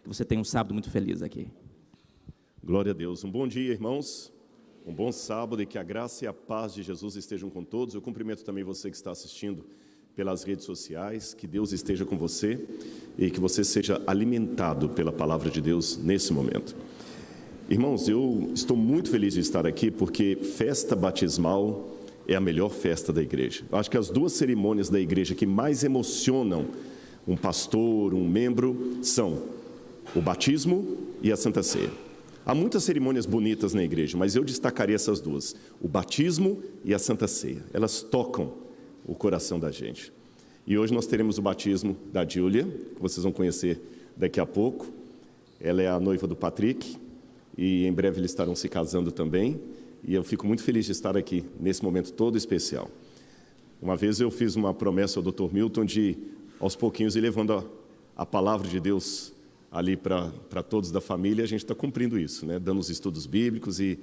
Que você tenha um sábado muito feliz aqui. Glória a Deus. Um bom dia, irmãos. Um bom sábado e que a graça e a paz de Jesus estejam com todos. Eu cumprimento também você que está assistindo pelas redes sociais. Que Deus esteja com você e que você seja alimentado pela palavra de Deus nesse momento. Irmãos, eu estou muito feliz de estar aqui porque festa batismal é a melhor festa da igreja. Eu acho que as duas cerimônias da igreja que mais emocionam um pastor, um membro, são o batismo e a Santa Ceia. Há muitas cerimônias bonitas na igreja, mas eu destacaria essas duas, o batismo e a Santa Ceia. Elas tocam o coração da gente. E hoje nós teremos o batismo da Júlia, que vocês vão conhecer daqui a pouco. Ela é a noiva do Patrick e em breve eles estarão se casando também. E eu fico muito feliz de estar aqui nesse momento todo especial. Uma vez eu fiz uma promessa ao Dr. Milton de, aos pouquinhos, ir levando a palavra de Deus ali para todos da família. A gente está cumprindo isso, né? Dando os estudos bíblicos e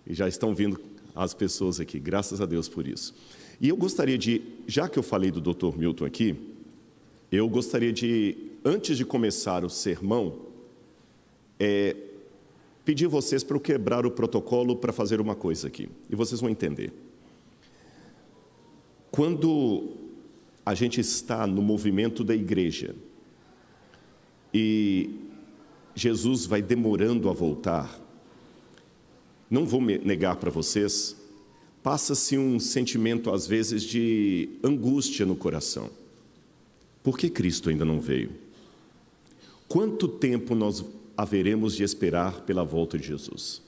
já estão vindo as pessoas aqui, graças a Deus por isso. E eu gostaria de, já que eu falei do Dr. Milton aqui, eu gostaria de, antes de começar o sermão, pedir vocês para eu quebrar o protocolo para fazer uma coisa aqui, e vocês vão entender. Quando a gente está no movimento da igreja e Jesus vai demorando a voltar, não vou negar para vocês, passa-se um sentimento às vezes de angústia no coração. Por que Cristo ainda não veio? Quanto tempo nós haveremos de esperar pela volta de Jesus?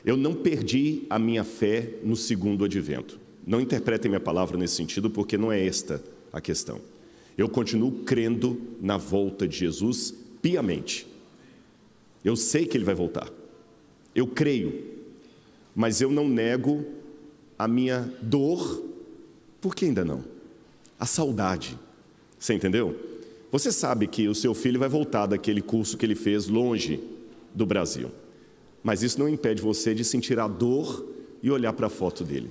Eu não perdi a minha fé no segundo advento. Não interpretem minha palavra nesse sentido, porque não é esta a questão. Eu continuo crendo na volta de Jesus piamente. Eu sei que Ele vai voltar. Eu creio. Mas eu não nego a minha dor. Por que ainda não? A saudade. Você entendeu? Você sabe que o seu filho vai voltar daquele curso que ele fez longe do Brasil. Mas isso não impede você de sentir a dor e olhar para a foto dele.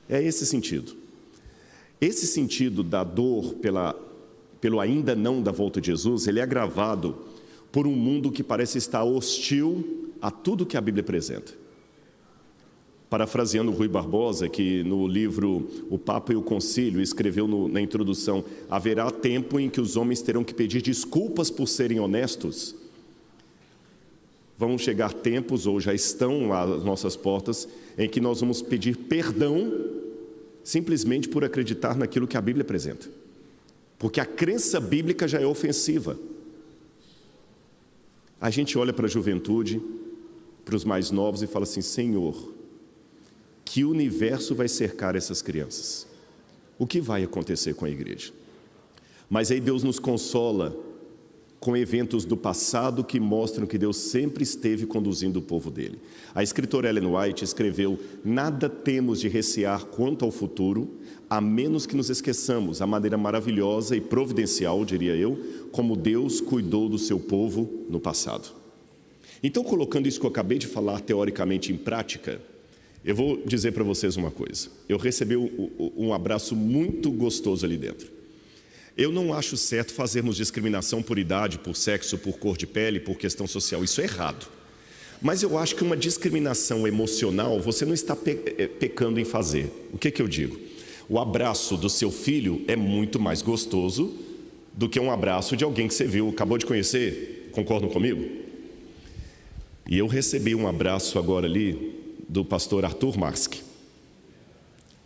É esse sentido. Esse sentido da dor pelo ainda não da volta de Jesus, ele é agravado por um mundo que parece estar hostil a tudo que a Bíblia apresenta. Parafraseando Rui Barbosa, que no livro O Papa e o Concílio escreveu na introdução: haverá tempo em que os homens terão que pedir desculpas por serem honestos. Vão chegar tempos, ou já estão às nossas portas, em que nós vamos pedir perdão simplesmente por acreditar naquilo que a Bíblia apresenta. Porque a crença bíblica já é ofensiva. A gente olha para a juventude, para os mais novos e fala assim: Senhor, que universo vai cercar essas crianças? O que vai acontecer com a igreja? Mas aí Deus nos consola com eventos do passado que mostram que Deus sempre esteve conduzindo o povo dele. A escritora Ellen White escreveu: nada temos de recear quanto ao futuro, a menos que nos esqueçamos a maneira maravilhosa e providencial, diria eu, como Deus cuidou do seu povo no passado. Então, colocando isso que eu acabei de falar teoricamente em prática, eu vou dizer para vocês uma coisa. Eu recebi um abraço muito gostoso ali dentro. Eu não acho certo fazermos discriminação por idade, por sexo, por cor de pele, por questão social. Isso é errado. Mas eu acho que uma discriminação emocional você não está pecando em fazer. O que eu digo? O abraço do seu filho é muito mais gostoso do que um abraço de alguém que você viu, acabou de conhecer. Concordam comigo? E eu recebi um abraço agora ali do pastor Arthur Marsk.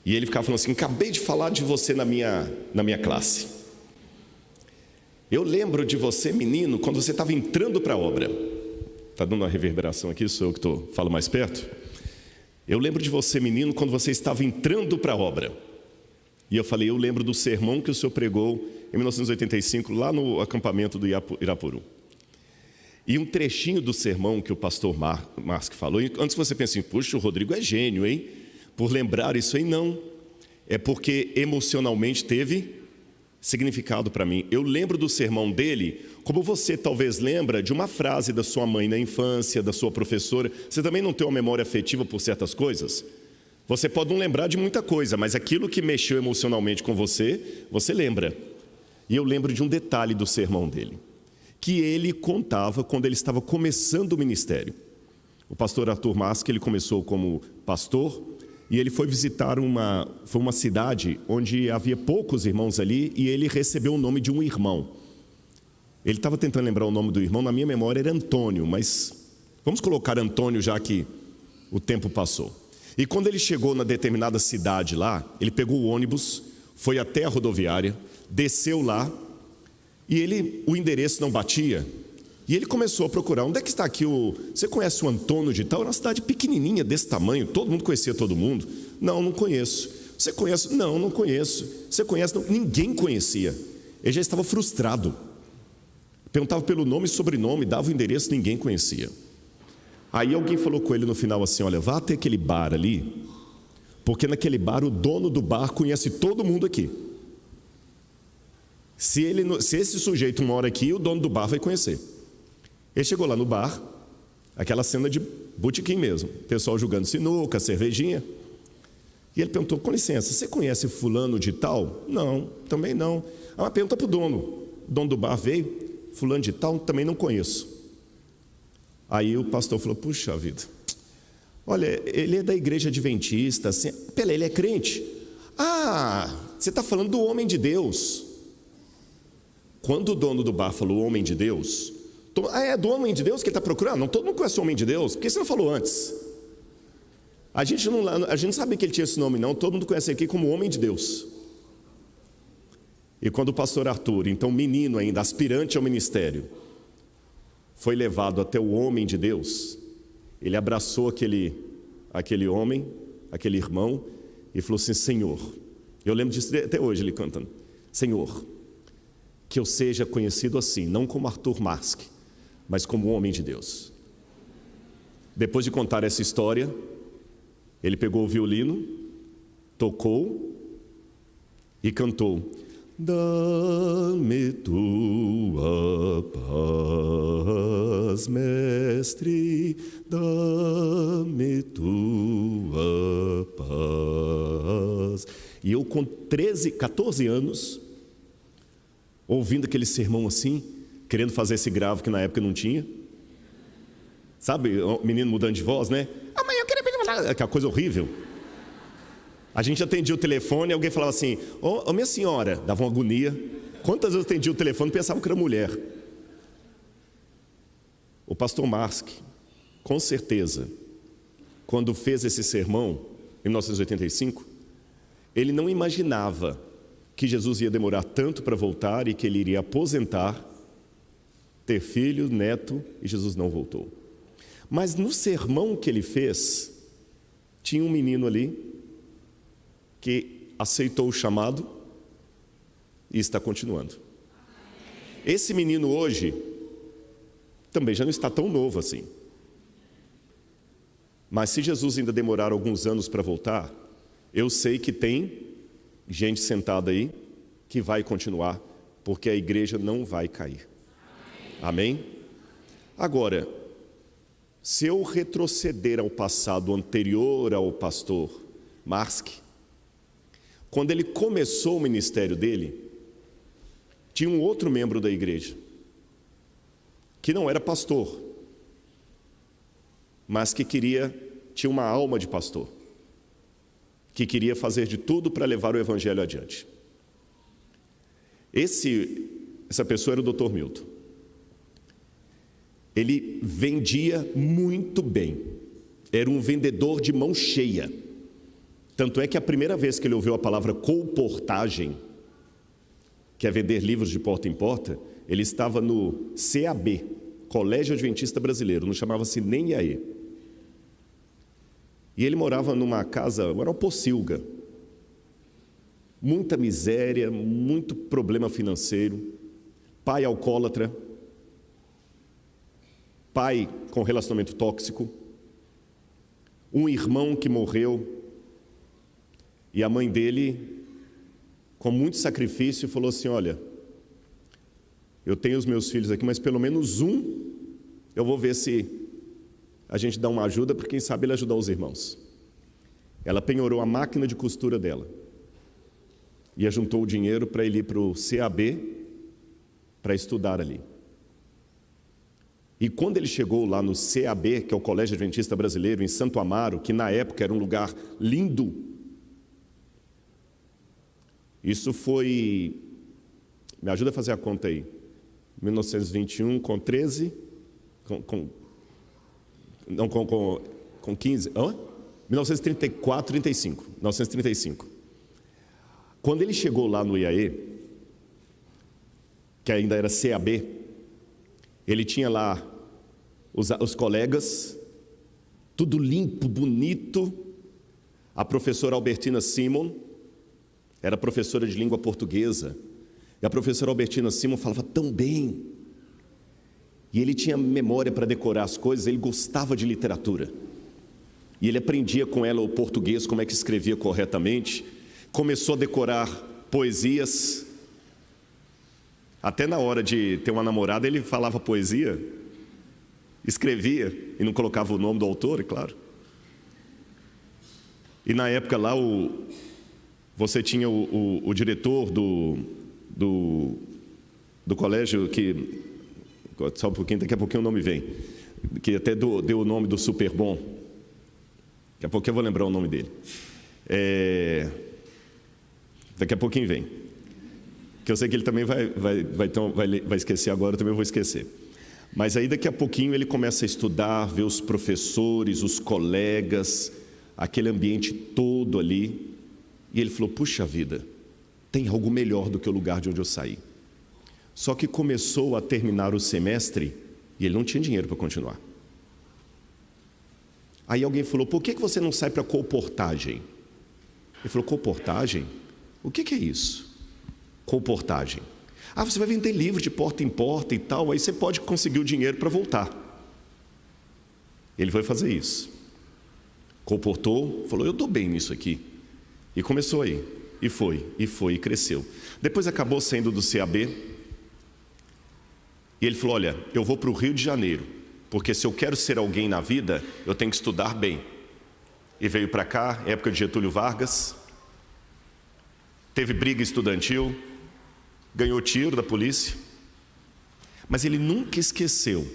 E ele ficava falando assim: acabei de falar de você na minha classe. Eu lembro de você, menino, quando você estava entrando para a obra. Está dando uma reverberação aqui, sou eu que falo mais perto. Eu lembro de você, menino, quando você estava entrando para a obra. E eu falei: eu lembro do sermão que o senhor pregou em 1985, lá no acampamento do Irapuru. E um trechinho do sermão que o pastor Marsk falou, e antes você pense assim: puxa, o Rodrigo é gênio, hein? Por lembrar isso aí, não. É porque emocionalmente teve significado para mim. Eu lembro do sermão dele, como você talvez lembra de uma frase da sua mãe na infância, da sua professora. Você também não tem uma memória afetiva por certas coisas? Você pode não lembrar de muita coisa, mas aquilo que mexeu emocionalmente com você, você lembra. E eu lembro de um detalhe do sermão dele, que ele contava quando ele estava começando o ministério. O pastor Arthur Mask, ele começou como pastor e ele foi visitar uma cidade onde havia poucos irmãos ali e ele recebeu o nome de um irmão. Ele estava tentando lembrar o nome do irmão, na minha memória era Antônio, mas vamos colocar Antônio já que o tempo passou. E quando ele chegou na determinada cidade lá, ele pegou o ônibus, foi até a rodoviária, desceu lá e o endereço não batia. E ele começou a procurar, onde é que está aqui você conhece o Antônio de tal? Era uma cidade pequenininha desse tamanho, todo mundo conhecia todo mundo. Não, não conheço. Você conhece? Não, não conheço. Você conhece? Não, ninguém conhecia. Ele já estava frustrado. Perguntava pelo nome e sobrenome, dava o endereço, ninguém conhecia. Aí alguém falou com ele no final assim, olha, vá até aquele bar ali, porque naquele bar o dono do bar conhece todo mundo aqui. Se esse sujeito mora aqui, o dono do bar vai conhecer. Ele chegou lá no bar, aquela cena de botequim mesmo, pessoal jogando sinuca, cervejinha. E ele perguntou, com licença, você conhece fulano de tal? Não, também não. Pergunta para o dono. O dono do bar veio, fulano de tal, também não conheço. Aí o pastor falou, puxa vida, olha, ele é da igreja adventista, assim, pera, ele é crente? Você está falando do homem de Deus. Quando o dono do bar falou homem de Deus, é do homem de Deus que ele está procurando? Não, todo mundo conhece o homem de Deus, por que você não falou antes? A gente não sabia que ele tinha esse nome não, todo mundo conhece ele aqui como homem de Deus. E quando o pastor Arthur, então menino ainda, aspirante ao ministério, foi levado até o homem de Deus, ele abraçou aquele homem, aquele irmão, e falou assim, Senhor, eu lembro disso até hoje ele cantando, Senhor, que eu seja conhecido assim, não como Arthur Mask, mas como homem de Deus. Depois de contar essa história, ele pegou o violino, tocou e cantou, dá-me tua paz, mestre, dá-me tua paz. E eu com 14 anos, ouvindo aquele sermão assim, querendo fazer esse grave que na época não tinha. Sabe, o menino mudando de voz, né? Mãe, eu queria pedir aquela coisa horrível. A gente atendia o telefone e alguém falava assim, minha senhora, dava uma agonia. Quantas vezes eu atendia o telefone e pensava que era mulher? O pastor Mask, com certeza, quando fez esse sermão, em 1985, ele não imaginava que Jesus ia demorar tanto para voltar e que ele iria aposentar, ter filho, neto, e Jesus não voltou. Mas no sermão que ele fez, tinha um menino ali, que aceitou o chamado e está continuando. Esse menino hoje também já não está tão novo assim. Mas se Jesus ainda demorar alguns anos para voltar, eu sei que tem gente sentada aí que vai continuar, porque a igreja não vai cair. Amém? Agora, se eu retroceder ao passado anterior ao pastor Mask, quando ele começou o ministério dele, tinha um outro membro da igreja, que não era pastor, mas que tinha uma alma de pastor, que queria fazer de tudo para levar o evangelho adiante. Essa pessoa era o Dr. Milton. Ele vendia muito bem, era um vendedor de mão cheia. Tanto é que a primeira vez que ele ouviu a palavra colportagem, que é vender livros de porta em porta, ele estava no CAB, Colégio Adventista Brasileiro, não chamava-se nem IAE. E ele morava numa casa, era uma pocilga, muita miséria, muito problema financeiro, pai alcoólatra, pai com relacionamento tóxico, um irmão que morreu, e a mãe dele, com muito sacrifício, falou assim, olha, eu tenho os meus filhos aqui, mas pelo menos um, eu vou ver se a gente dá uma ajuda, porque quem sabe ele ajudar os irmãos. Ela penhorou a máquina de costura dela, e ajuntou o dinheiro para ele ir para o CAB, para estudar ali. E quando ele chegou lá no CAB, que é o Colégio Adventista Brasileiro, em Santo Amaro, que na época era um lugar lindo, isso foi, me ajuda a fazer a conta aí, 1921 com 13, com 15, 1934, 1935. Quando ele chegou lá no IAE, que ainda era CAB, ele tinha lá os colegas, tudo limpo, bonito. A professora Albertina Simon era professora de língua portuguesa, e a professora Albertina Simon falava tão bem, e ele tinha memória para decorar as coisas, ele gostava de literatura, e ele aprendia com ela o português, como é que escrevia corretamente, começou a decorar poesias, até na hora de ter uma namorada ele falava poesia, escrevia e não colocava o nome do autor, é claro. E na época lá você tinha o diretor do colégio, que só um pouquinho, daqui a pouquinho o nome vem, que até deu o nome do Super Bom, daqui a pouco eu vou lembrar o nome dele, daqui a pouquinho vem, que eu sei que ele também vai esquecer agora, eu também vou esquecer. Mas aí daqui a pouquinho ele começa a estudar, ver os professores, os colegas, aquele ambiente todo ali, e ele falou, puxa vida, tem algo melhor do que o lugar de onde eu saí. Só que começou a terminar o semestre e ele não tinha dinheiro para continuar. Aí alguém falou, por que você não sai para colportagem? Ele falou, colportagem? O que é isso? Colportagem. Ah, você vai vender livro de porta em porta e tal, aí você pode conseguir o dinheiro para voltar. Ele foi fazer isso. Colportou, falou, eu estou bem nisso aqui. E começou aí. E foi, e cresceu. Depois acabou saindo do CAB. E ele falou, olha, eu vou para o Rio de Janeiro, porque se eu quero ser alguém na vida, eu tenho que estudar bem. E veio para cá, época de Getúlio Vargas. Teve briga estudantil, ganhou tiro da polícia, mas ele nunca esqueceu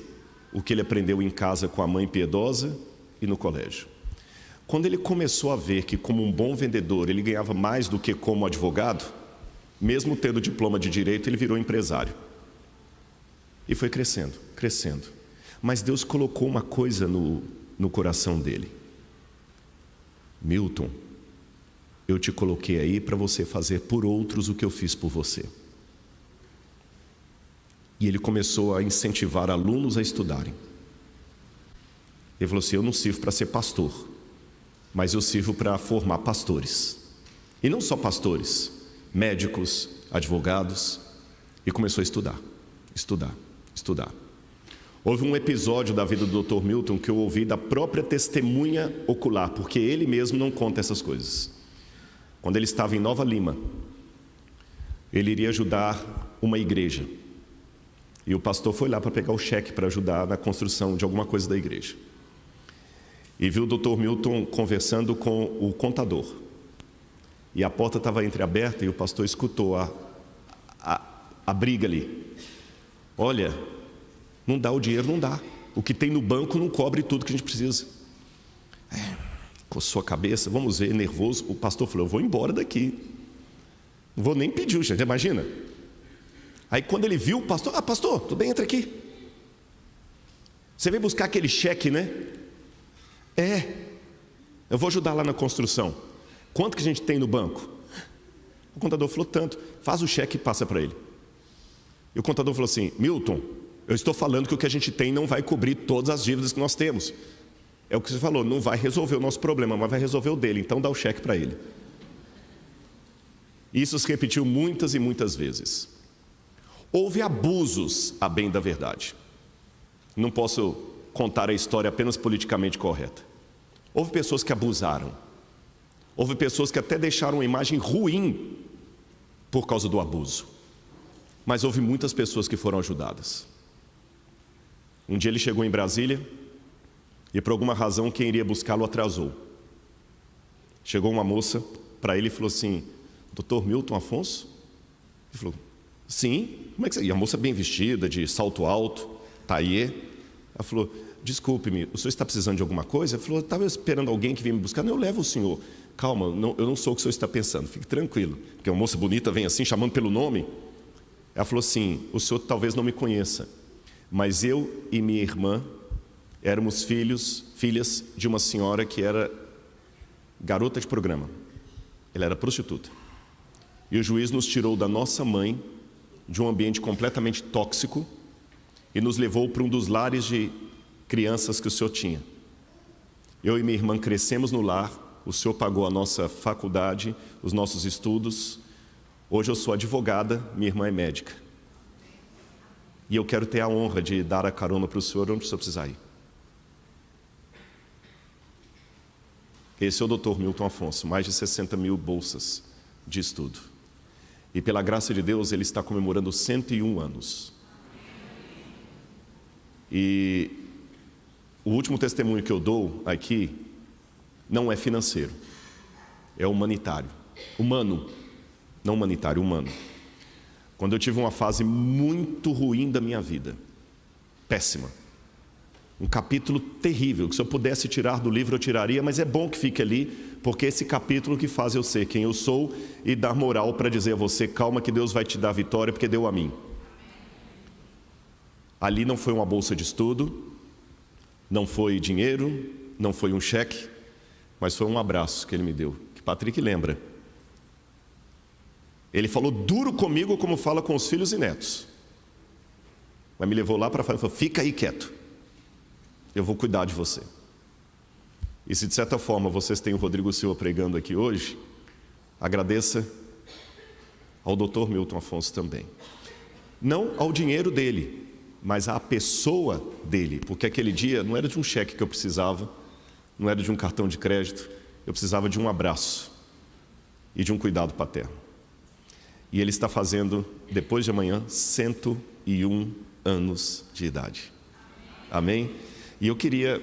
o que ele aprendeu em casa com a mãe piedosa e no colégio. Quando ele começou a ver que, como um bom vendedor, ele ganhava mais do que como advogado, mesmo tendo diploma de direito, ele virou empresário. E foi crescendo, crescendo. Mas Deus colocou uma coisa no coração dele. Milton, eu te coloquei aí para você fazer por outros o que eu fiz por você. E ele começou a incentivar alunos a estudarem. Ele falou assim, eu não sirvo para ser pastor, mas eu sirvo para formar pastores. E não só pastores, médicos, advogados. E começou a estudar, estudar, estudar. Houve um episódio da vida do Dr. Milton que eu ouvi da própria testemunha ocular, porque ele mesmo não conta essas coisas. Quando ele estava em Nova Lima, ele iria ajudar uma igreja. E o pastor foi lá para pegar o cheque para ajudar na construção de alguma coisa da igreja. E viu o Dr. Milton conversando com o contador. E a porta estava entreaberta e o pastor escutou a briga ali. Olha, não dá o dinheiro, não dá. O que tem no banco não cobre tudo que a gente precisa. Coçou a cabeça, vamos ver, nervoso. O pastor falou, eu vou embora daqui. Não vou nem pedir, gente, imagina. Aí quando ele viu o pastor, pastor, tudo bem, entra aqui. Você veio buscar aquele cheque, né? Eu vou ajudar lá na construção. Quanto que a gente tem no banco? O contador falou, tanto. Faz o cheque e passa para ele. E o contador falou assim, Milton, eu estou falando que o que a gente tem não vai cobrir todas as dívidas que nós temos. É o que você falou, não vai resolver o nosso problema, mas vai resolver o dele, então dá o cheque para ele. Isso se repetiu muitas e muitas vezes. Houve abusos a bem da verdade. Não posso contar a história apenas politicamente correta. Houve pessoas que abusaram. Houve pessoas que até deixaram uma imagem ruim por causa do abuso. Mas houve muitas pessoas que foram ajudadas. Um dia ele chegou em Brasília e por alguma razão quem iria buscá-lo atrasou. Chegou uma moça para ele e falou assim, Dr. Milton Afonso? Ele falou, sim, como é que você... E a moça bem vestida, de salto alto, taillé. Ela falou, desculpe-me, o senhor está precisando de alguma coisa? Ela falou, eu estava esperando alguém que vinha me buscar. Não, eu levo o senhor. Calma, eu não sou o que o senhor está pensando, fique tranquilo. Porque uma moça bonita vem assim, chamando pelo nome. Ela falou assim, o senhor talvez não me conheça, mas eu e minha irmã éramos filhas de uma senhora que era garota de programa. Ela era prostituta. E o juiz nos tirou da nossa mãe, de um ambiente completamente tóxico, e nos levou para um dos lares de crianças que o senhor tinha. Eu e minha irmã crescemos no lar, o senhor pagou a nossa faculdade, os nossos estudos. Hoje eu sou advogada, minha irmã é médica. E eu quero ter a honra de dar a carona para o senhor onde o senhor precisar ir. Esse é o Dr. Milton Afonso, mais de 60 mil bolsas de estudo. E pela graça de Deus, ele está comemorando 101 anos. E o último testemunho que eu dou aqui não é financeiro, é humanitário. Humano, não humanitário, humano. Quando eu tive uma fase muito ruim da minha vida, péssima, um capítulo terrível, que se eu pudesse tirar do livro eu tiraria, mas é bom que fique ali, porque esse capítulo que faz eu ser quem eu sou e dar moral para dizer a você, calma que Deus vai te dar vitória, porque deu a mim. Ali não foi uma bolsa de estudo, não foi dinheiro, não foi um cheque, mas foi um abraço que ele me deu, que Patrick lembra. Ele falou duro comigo como fala com os filhos e netos, mas me levou lá para fora e falou, fica aí quieto, eu vou cuidar de você. E se de certa forma vocês têm o Rodrigo Silva pregando aqui hoje, agradeça ao Dr. Milton Afonso também. Não ao dinheiro dele, mas à pessoa dele, porque aquele dia não era de um cheque que eu precisava, não era de um cartão de crédito, eu precisava de um abraço e de um cuidado paterno. E ele está fazendo, depois de amanhã, 101 anos de idade. Amém? E eu queria,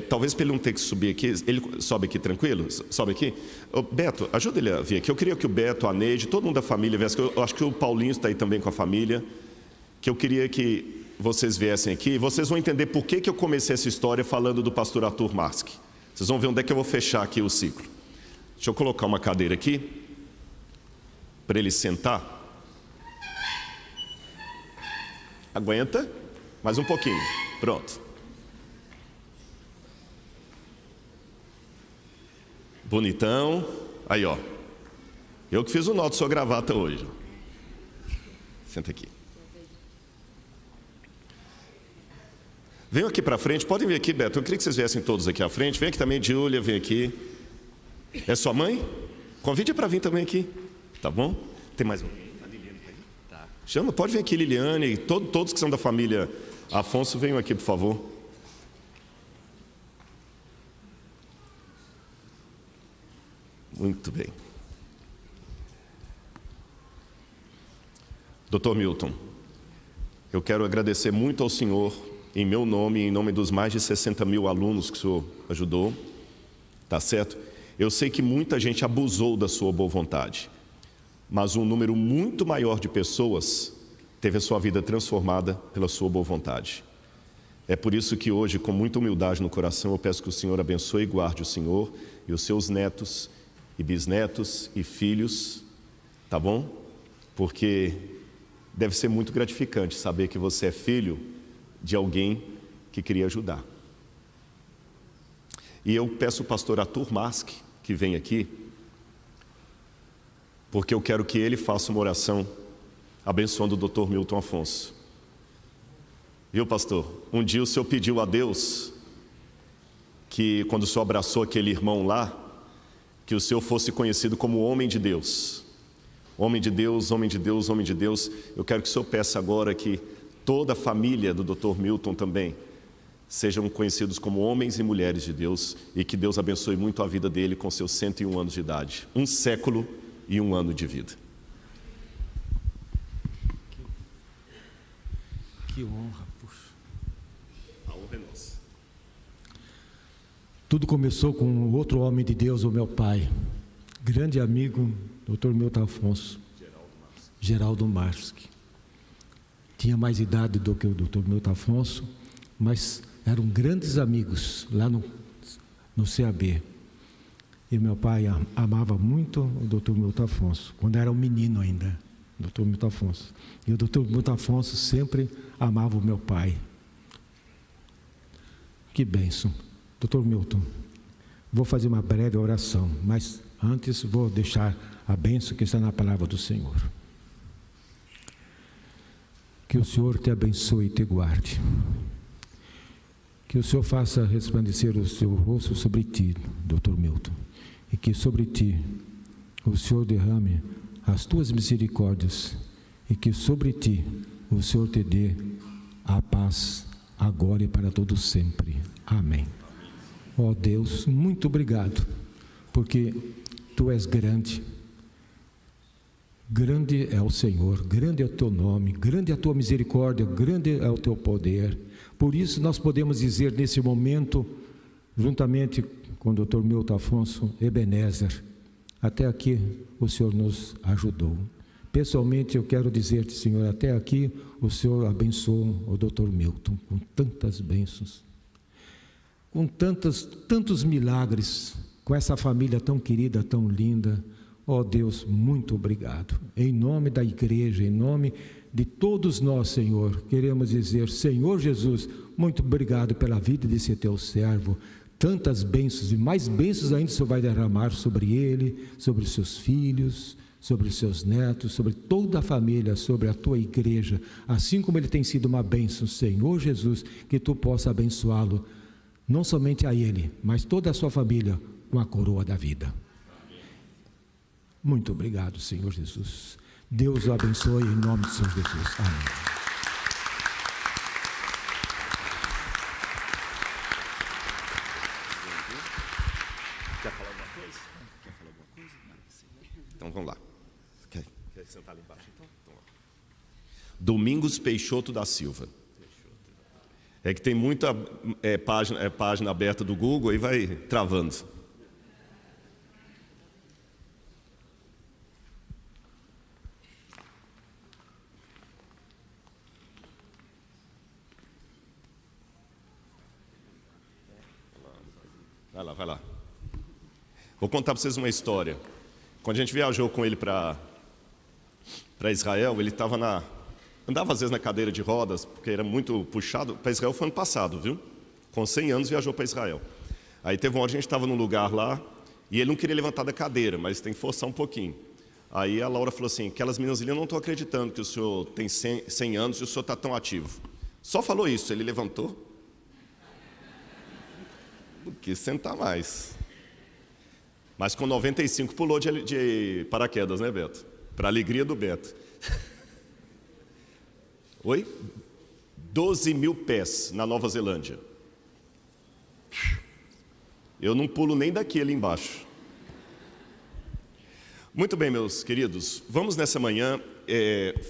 talvez para ele não ter que subir aqui, ele sobe aqui tranquilo? Sobe aqui? Ô, Beto, ajuda ele a vir aqui. Eu queria que o Beto, a Neide, todo mundo da família viesse. Eu acho que o Paulinho está aí também com a família. Que eu queria que vocês viessem aqui. Vocês vão entender por que eu comecei essa história falando do pastor Arthur Marski. Vocês vão ver onde é que eu vou fechar aqui o ciclo. Deixa eu colocar uma cadeira aqui, para ele sentar. Aguenta? Mais um pouquinho. Pronto. Bonitão. Aí, ó. Eu que fiz o nó de sua gravata hoje. Senta aqui. Venham aqui para frente. Podem vir aqui, Beto. Eu queria que vocês viessem todos aqui à frente. Vem aqui também, Júlia. Vem aqui. É sua mãe? Convide para vir também aqui. Tá bom? Tem mais um. A Liliane tá aí? Tá. Chama, pode vir aqui, Liliane. Todos que são da família Afonso, venham aqui, por favor. Muito bem. Dr. Milton, eu quero agradecer muito ao senhor, em meu nome e em nome dos mais de 60 mil alunos que o senhor ajudou, tá certo? Eu sei que muita gente abusou da sua boa vontade, mas um número muito maior de pessoas teve a sua vida transformada pela sua boa vontade. É por isso que hoje, com muita humildade no coração, eu peço que o Senhor abençoe e guarde o senhor e os seus netos e bisnetos e filhos, tá bom? Porque deve ser muito gratificante saber que você é filho de alguém que queria ajudar. E eu peço ao pastor Arthur Marski que venha aqui, porque eu quero que ele faça uma oração abençoando o Dr. Milton Afonso. Viu, pastor? Um dia o senhor pediu a Deus que, quando o senhor abraçou aquele irmão lá, que o senhor fosse conhecido como homem de Deus. Homem de Deus, homem de Deus, homem de Deus. Eu quero que o senhor peça agora que toda a família do Dr. Milton também sejam conhecidos como homens e mulheres de Deus e que Deus abençoe muito a vida dele com seus 101 anos de idade. 1 século e 1 ano de vida. Que honra, puxa. A honra é nossa. Tudo começou com outro homem de Deus, o meu pai, grande amigo, Dr. Milton Afonso, Geraldo Marski. Tinha mais idade do que o Dr. Milton Afonso, mas eram grandes amigos lá no CAB. E meu pai amava muito o Dr. Milton Afonso, quando era um menino ainda, Dr. Milton Afonso. E o Dr. Milton Afonso sempre amava o meu pai. Que bênção. Dr. Milton, vou fazer uma breve oração, mas antes vou deixar a bênção que está na palavra do Senhor. Que o Senhor te abençoe e te guarde. Que o Senhor faça resplandecer o seu rosto sobre ti, Dr. Milton. E que sobre ti o Senhor derrame as tuas misericórdias. E que sobre ti o Senhor te dê a paz agora e para todo sempre. Amém. Ó Deus, muito obrigado, porque Tu és grande. Grande é o Senhor, grande é o Teu nome, grande é a Tua misericórdia, grande é o Teu poder. Por isso nós podemos dizer nesse momento, juntamente com o Dr. Milton Afonso, Ebenezer, até aqui o Senhor nos ajudou. Pessoalmente eu quero dizer-te, Senhor, até aqui o Senhor abençoou o Dr. Milton com tantas bênçãos, com tantos milagres, com essa família tão querida, tão linda. Ó Deus, muito obrigado. Em nome da igreja, em nome de todos nós, Senhor, queremos dizer, Senhor Jesus, muito obrigado pela vida desse teu servo. Tantas bênçãos e mais bênçãos ainda o Senhor vai derramar sobre ele, sobre os seus filhos, sobre os seus netos, sobre toda a família, sobre a tua igreja, assim como ele tem sido uma bênção, Senhor Jesus, que tu possa abençoá-lo, não somente a ele, mas toda a sua família, com a coroa da vida. Muito obrigado, Senhor Jesus. Deus o abençoe em nome de Senhor Jesus. Amém. Quer falar alguma coisa? Então vamos lá. Quer sentar ali embaixo então? Domingos Peixoto da Silva. É que tem muita página aberta do Google e vai travando. Vai lá. Vou contar para vocês uma história. Quando a gente viajou com ele para Israel, ele andava às vezes na cadeira de rodas, porque era muito puxado. Para Israel foi ano passado, viu? Com 100 anos viajou para Israel. Aí teve uma hora que a gente estava num lugar lá, e ele não queria levantar da cadeira, mas tem que forçar um pouquinho. Aí a Laura falou assim, aquelas meninas ali, eu não estou acreditando que o senhor tem 100 anos e o senhor está tão ativo. Só falou isso, ele levantou. Não quis sentar mais. Mas com 95 pulou de paraquedas, né, Beto? Para a alegria do Beto. Oi? 12 mil pés na Nova Zelândia. Eu não pulo nem daqui ali embaixo. Muito bem, meus queridos. Vamos nessa manhã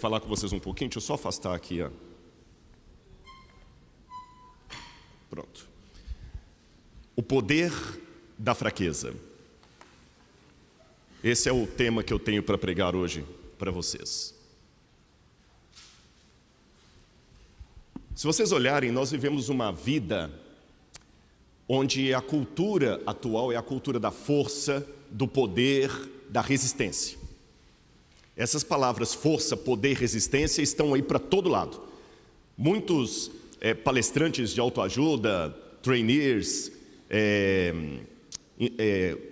falar com vocês um pouquinho. Deixa eu só afastar aqui, ó. Pronto. O poder da fraqueza. Esse é o tema que eu tenho para pregar hoje para vocês. Se vocês olharem, nós vivemos uma vida onde a cultura atual é a cultura da força, do poder, da resistência. Essas palavras força, poder, resistência estão aí para todo lado. Muitos palestrantes de autoajuda, trainees,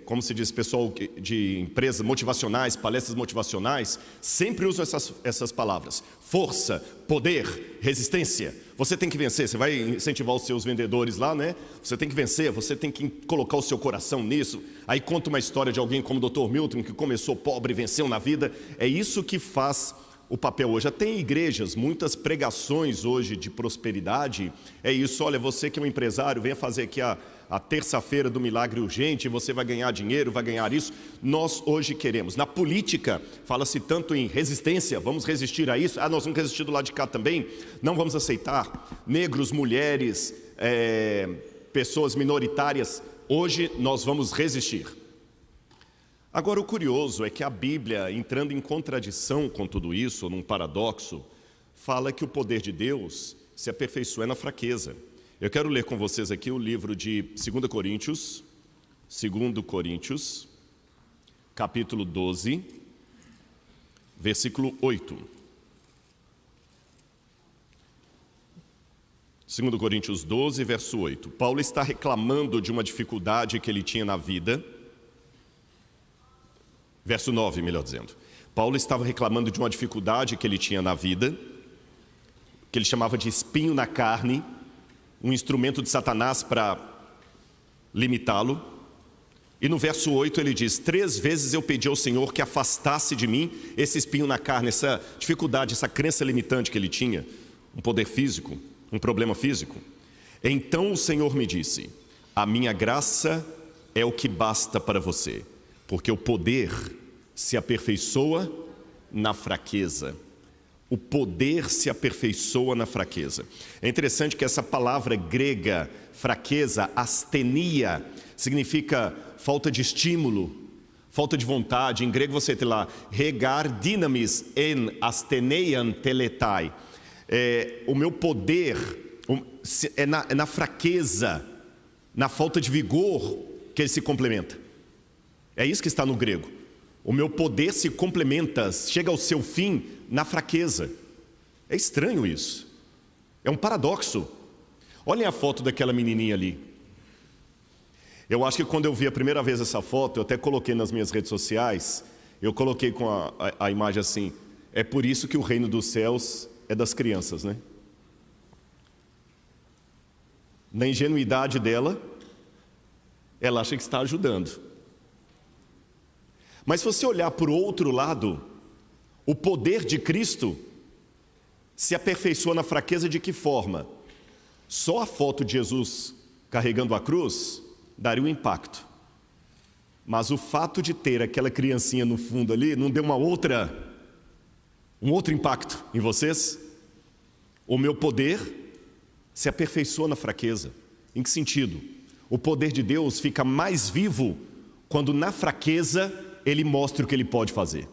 como se diz, pessoal de empresas motivacionais, palestras motivacionais, sempre usam essas palavras: força, poder, resistência. Você tem que vencer. Você vai incentivar os seus vendedores lá, né? Você tem que vencer, você tem que colocar o seu coração nisso. Aí conta uma história de alguém como o Dr. Milton, que começou pobre e venceu na vida. É isso que faz o papel hoje. Já tem igrejas, muitas pregações hoje de prosperidade. É isso, olha, você que é um empresário, venha fazer aqui a terça-feira do milagre urgente, você vai ganhar dinheiro, vai ganhar isso. Nós hoje queremos. Na política, fala-se tanto em resistência, vamos resistir a isso. Nós vamos resistir do lado de cá também, não vamos aceitar. Negros, mulheres, pessoas minoritárias, hoje nós vamos resistir. Agora, o curioso é que a Bíblia, entrando em contradição com tudo isso, num paradoxo, fala que o poder de Deus se aperfeiçoa na fraqueza. Eu quero ler com vocês aqui o livro de 2 Coríntios, capítulo 12, versículo 8. 2 Coríntios 12, verso 8. Paulo está reclamando de uma dificuldade que ele tinha na vida. Verso 9, melhor dizendo. Paulo estava reclamando de uma dificuldade que ele tinha na vida, que ele chamava de espinho na carne, um instrumento de Satanás para limitá-lo. E no verso 8 ele diz: 3 vezes eu pedi ao Senhor que afastasse de mim esse espinho na carne, essa dificuldade, essa crença limitante que ele tinha, um poder físico, um problema físico. Então o Senhor me disse: a minha graça é o que basta para você, porque o poder se aperfeiçoa na fraqueza. O poder se aperfeiçoa na fraqueza. É interessante que essa palavra grega, fraqueza, astenia, significa falta de estímulo, falta de vontade. Em grego você tem lá, regar dynamis en asteneian teletai. O meu poder é na fraqueza, na falta de vigor que ele se complementa. É isso que está no grego. O meu poder se complementa, chega ao seu fim na fraqueza. É estranho isso. É um paradoxo. Olhem a foto daquela menininha ali. Eu acho que quando eu vi a primeira vez essa foto, eu até coloquei nas minhas redes sociais, eu coloquei com a imagem assim: é por isso que o reino dos céus é das crianças, né? Na ingenuidade dela, ela acha que está ajudando. Mas se você olhar por outro lado, o poder de Cristo se aperfeiçoa na fraqueza de que forma? Só a foto de Jesus carregando a cruz daria um impacto. Mas o fato de ter aquela criancinha no fundo ali não deu um outro impacto em vocês? O meu poder se aperfeiçoa na fraqueza. Em que sentido? O poder de Deus fica mais vivo quando na fraqueza Ele mostra o que Ele pode fazer.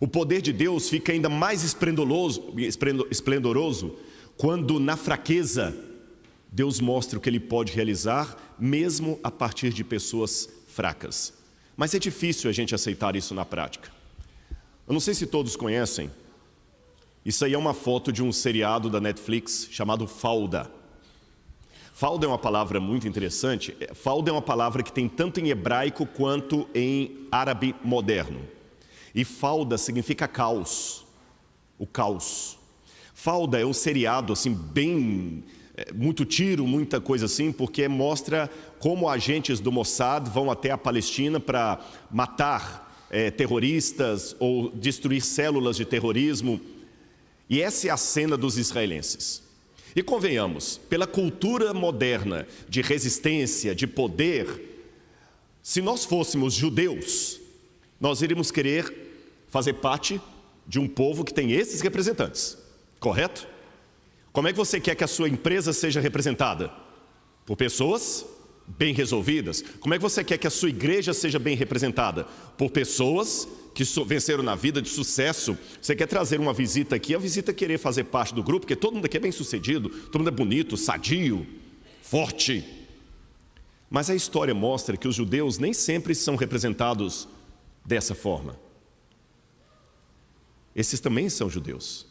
O poder de Deus fica ainda mais esplendoroso quando na fraqueza Deus mostra o que Ele pode realizar, mesmo a partir de pessoas fracas. Mas é difícil a gente aceitar isso na prática. Eu não sei se todos conhecem, isso aí é uma foto de um seriado da Netflix chamado Falda. Falda é uma palavra muito interessante. Falda é uma palavra que tem tanto em hebraico quanto em árabe moderno. E falda significa caos, o caos. Falda é um seriado assim bem, muito tiro, muita coisa assim, porque mostra como agentes do Mossad vão até a Palestina para matar terroristas ou destruir células de terrorismo. E essa é a cena dos israelenses. E convenhamos, pela cultura moderna de resistência, de poder, se nós fôssemos judeus, nós iríamos querer fazer parte de um povo que tem esses representantes, correto? Como é que você quer que a sua empresa seja representada? Por pessoas bem resolvidas. Como é que você quer que a sua igreja seja bem representada? Por pessoas que venceram na vida de sucesso. Você quer trazer uma visita aqui, a visita querer fazer parte do grupo, porque todo mundo aqui é bem sucedido, todo mundo é bonito, sadio, forte. Mas a história mostra que os judeus nem sempre são representados dessa forma. Esses também são judeus.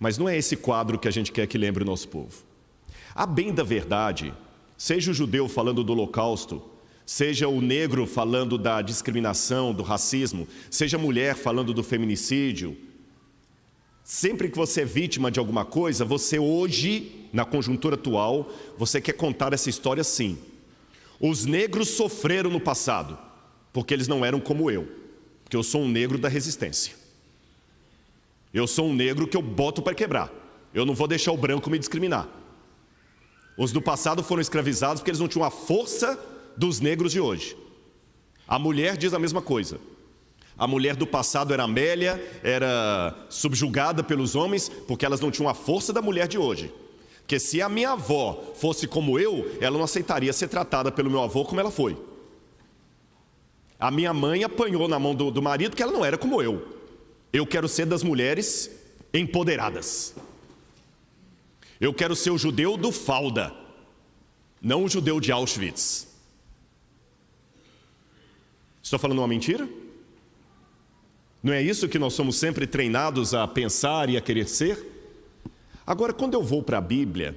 Mas não é esse quadro que a gente quer que lembre o nosso povo. A bem da verdade, seja o judeu falando do Holocausto, seja o negro falando da discriminação, do racismo, seja a mulher falando do feminicídio, sempre que você é vítima de alguma coisa, você hoje, na conjuntura atual, você quer contar essa história sim. Os negros sofreram no passado, porque eles não eram como eu, porque eu sou um negro da resistência. Eu sou um negro que eu boto para quebrar, eu não vou deixar o branco me discriminar. Os do passado foram escravizados porque eles não tinham a força dos negros de hoje. A mulher diz a mesma coisa. A mulher do passado era Amélia, era subjugada pelos homens porque elas não tinham a força da mulher de hoje. Porque se a minha avó fosse como eu, ela não aceitaria ser tratada pelo meu avô como ela foi. A minha mãe apanhou na mão do marido porque ela não era como eu. Eu quero ser das mulheres empoderadas. Eu quero ser o judeu do Falda, não o judeu de Auschwitz. Estou falando uma mentira? Não é isso que nós somos sempre treinados a pensar e a querer ser? Agora, quando eu vou para a Bíblia,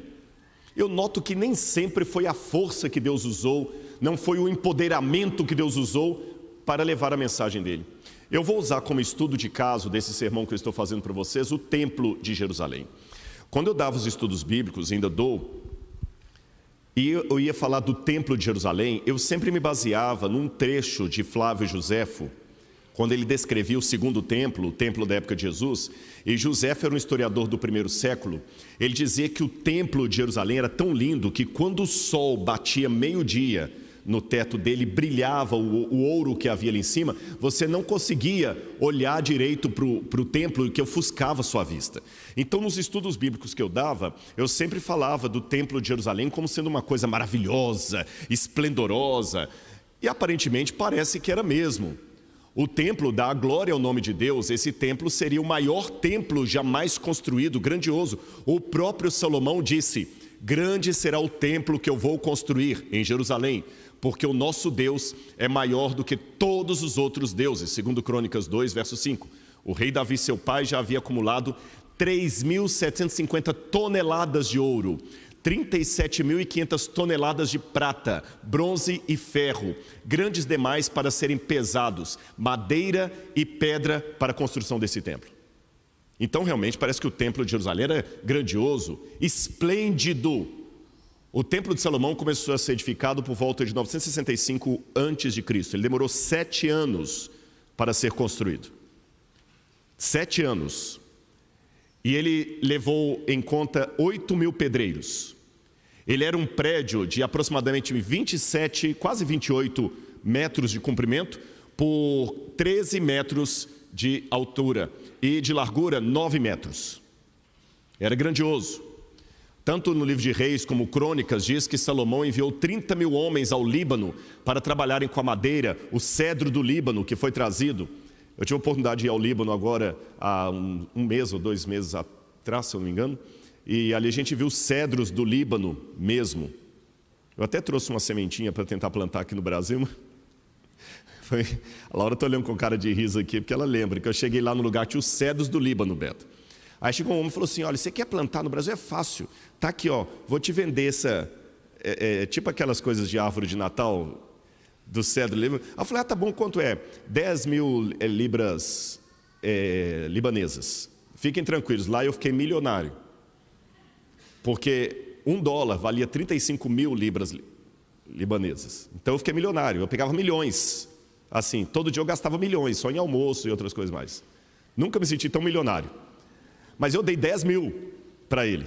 eu noto que nem sempre foi a força que Deus usou, não foi o empoderamento que Deus usou para levar a mensagem dele. Eu vou usar como estudo de caso desse sermão que eu estou fazendo para vocês, o Templo de Jerusalém. Quando eu dava os estudos bíblicos, ainda dou, e eu ia falar do Templo de Jerusalém, eu sempre me baseava num trecho de Flávio Joséfo, quando ele descrevia o segundo templo, o templo da época de Jesus, e Joséfo era um historiador do primeiro século, ele dizia que o templo de Jerusalém era tão lindo que quando o sol batia meio-dia no teto dele, brilhava o ouro que havia ali em cima, você não conseguia olhar direito para o templo, que ofuscava a sua vista. Então, nos estudos bíblicos que eu dava, eu sempre falava do templo de Jerusalém como sendo uma coisa maravilhosa, esplendorosa, e aparentemente parece que era mesmo. O templo dá a glória ao nome de Deus, esse templo seria o maior templo jamais construído, grandioso. O próprio Salomão disse: grande será o templo que eu vou construir em Jerusalém, porque o nosso Deus é maior do que todos os outros deuses, segundo Crônicas 2, verso 5. O rei Davi, seu pai, já havia acumulado 3.750 toneladas de ouro, 37.500 toneladas de prata, bronze e ferro, grandes demais para serem pesados, madeira e pedra para a construção desse templo. Então, realmente, parece que o templo de Jerusalém era grandioso, esplêndido. O templo de Salomão começou a ser edificado por volta de 965 a.C. Ele demorou 7 anos para ser construído. 7 anos. E ele levou em conta 8.000 pedreiros. Ele era um prédio de aproximadamente 27, quase 28 metros de comprimento por 13 metros de altura e de largura 9 metros. Era grandioso. Tanto no livro de Reis como Crônicas diz que Salomão enviou 30.000 homens ao Líbano para trabalharem com a madeira, o cedro do Líbano que foi trazido. Eu tive a oportunidade de ir ao Líbano agora há um mês ou 2 meses atrás, se eu não me engano, e ali a gente viu cedros do Líbano mesmo. Eu até trouxe uma sementinha para tentar plantar aqui no Brasil. A Laura está olhando com cara de riso aqui, porque ela lembra que eu cheguei lá no lugar que tinha os cedros do Líbano, Beto. Aí chegou um homem e falou assim: olha, você quer plantar no Brasil? É fácil. Tá aqui, ó, vou te vender essa... tipo aquelas coisas de árvore de Natal, do cedro do Líbano. Aí eu falei: tá bom, quanto é? 10.000 libras libanesas. Fiquem tranquilos, lá eu fiquei milionário. Porque $1 valia 35.000 libras libanesas. Então eu fiquei milionário, eu pegava milhões. Assim, todo dia eu gastava milhões, só em almoço e outras coisas mais. Nunca me senti tão milionário. Mas eu dei 10.000 para ele.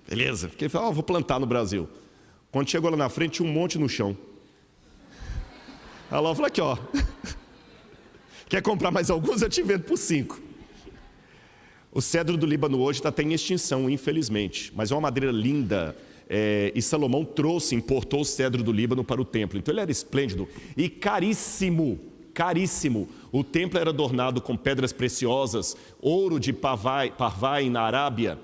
Beleza, fiquei falando: vou plantar no Brasil. Quando chegou lá na frente, tinha um monte no chão. Aí ela falou: aqui, ó, quer comprar mais alguns? Eu te vendo por 5. O cedro do Líbano hoje está até em extinção, infelizmente, mas é uma madeira linda, e Salomão importou o cedro do Líbano para o templo. Então ele era esplêndido e caríssimo, caríssimo. O templo era adornado com pedras preciosas, ouro de Parvai na Arábia.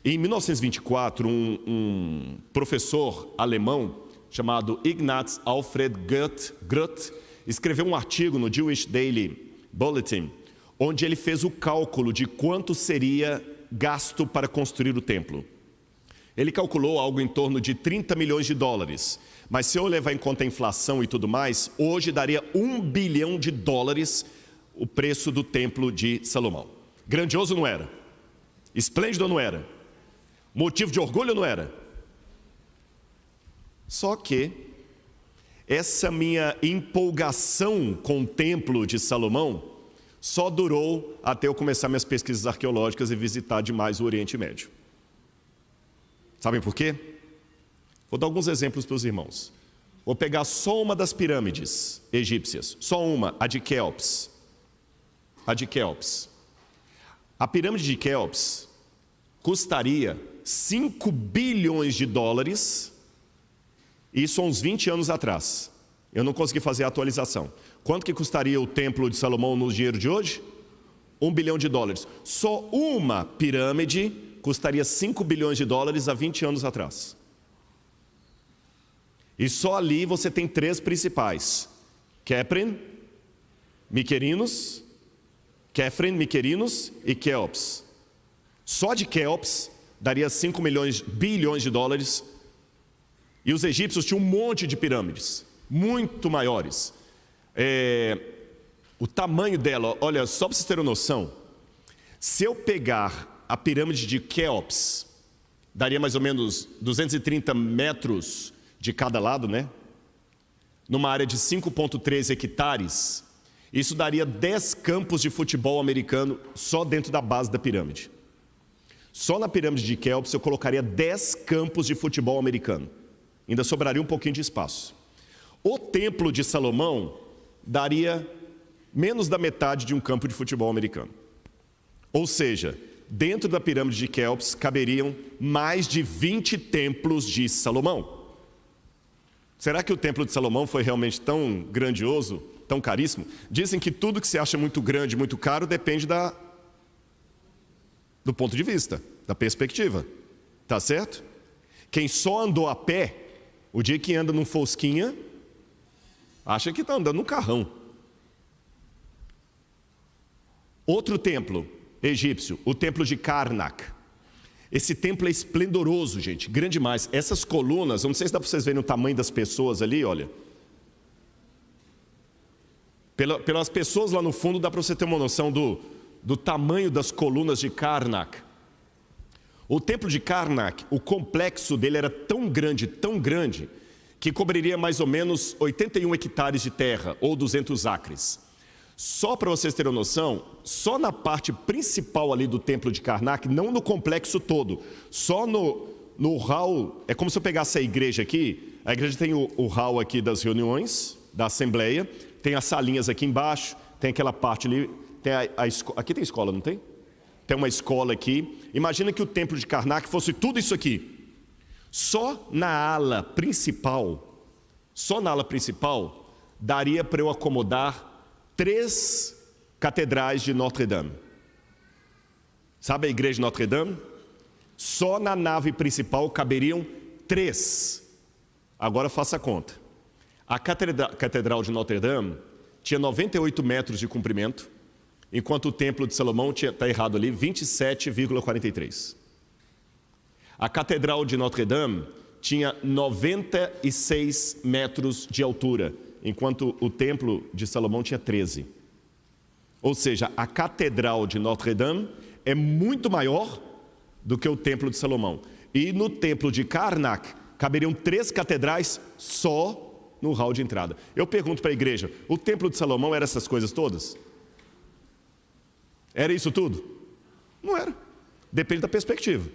Em 1924, um professor alemão chamado Ignaz Alfred Groth escreveu um artigo no Jewish Daily Bulletin, onde ele fez o cálculo de quanto seria gasto para construir o templo. Ele calculou algo em torno de $30 milhões, mas se eu levar em conta a inflação e tudo mais, hoje daria $1 bilhão o preço do templo de Salomão. Grandioso não era? Esplêndido não era? Motivo de orgulho não era? Só que essa minha empolgação com o templo de Salomão só durou até eu começar minhas pesquisas arqueológicas e visitar demais o Oriente Médio. Sabem por quê? Vou dar alguns exemplos para os irmãos. Vou pegar só uma das pirâmides egípcias, só uma, a de Quéops. A pirâmide de Quéops custaria $5 bilhões, isso há uns 20 anos atrás. Eu não consegui fazer a atualização. Quanto que custaria o templo de Salomão no dinheiro de hoje? $1 bilhão. Só uma pirâmide custaria 5 bilhões de dólares há 20 anos atrás. E só ali você tem 3 principais: Kefren, Miquerinos e Quéops. Só de Quéops daria 5 bilhões de dólares. E os egípcios tinham um monte de pirâmides, muito maiores. O tamanho dela, olha, só para vocês terem noção, se eu pegar a pirâmide de Quéops, daria mais ou menos 230 metros de cada lado, né? Numa área de 5,3 hectares, isso daria 10 campos de futebol americano só dentro da base da pirâmide. Só na pirâmide de Quéops eu colocaria 10 campos de futebol americano. Ainda sobraria um pouquinho de espaço. O Templo de Salomão daria menos da metade de um campo de futebol americano. Ou seja, dentro da pirâmide de Quéops caberiam mais de 20 templos de Salomão. Será que o Templo de Salomão foi realmente tão grandioso, tão caríssimo? Dizem que tudo que se acha muito grande, muito caro, depende do ponto de vista, da perspectiva. Tá certo? Quem só andou a pé, o dia que anda num Fosquinha, acha que está andando num carrão. Outro templo egípcio, o templo de Karnak. Esse templo é esplendoroso, gente, grande demais. Essas colunas, eu não sei se dá para vocês verem o tamanho das pessoas ali, olha. Pelas pessoas lá no fundo, dá para você ter uma noção do tamanho das colunas de Karnak. O templo de Karnak, o complexo dele era tão grande, que cobriria mais ou menos 81 hectares de terra, ou 200 acres. Só para vocês terem noção, só na parte principal ali do templo de Karnak, não no complexo todo, só no hall, é como se eu pegasse a igreja aqui, a igreja tem o hall aqui das reuniões, da assembleia, tem as salinhas aqui embaixo, tem aquela parte ali, tem aqui tem escola, não tem? Tem uma escola aqui. Imagina que o templo de Karnak fosse tudo isso aqui. Só na ala principal, daria para eu acomodar 3 catedrais de Notre Dame. Sabe a igreja de Notre Dame? Só na nave principal caberiam 3. Agora faça a conta. A catedral de Notre Dame tinha 98 metros de comprimento, enquanto o templo de Salomão está errado ali, 27,43. A catedral de Notre Dame tinha 96 metros de altura, enquanto o templo de Salomão tinha 13. Ou seja, a catedral de Notre Dame é muito maior do que o templo de Salomão. E no templo de Karnak caberiam 3 catedrais só no hall de entrada. Eu pergunto para a igreja, o templo de Salomão era essas coisas todas? Era isso tudo? Não era. Depende da perspectiva.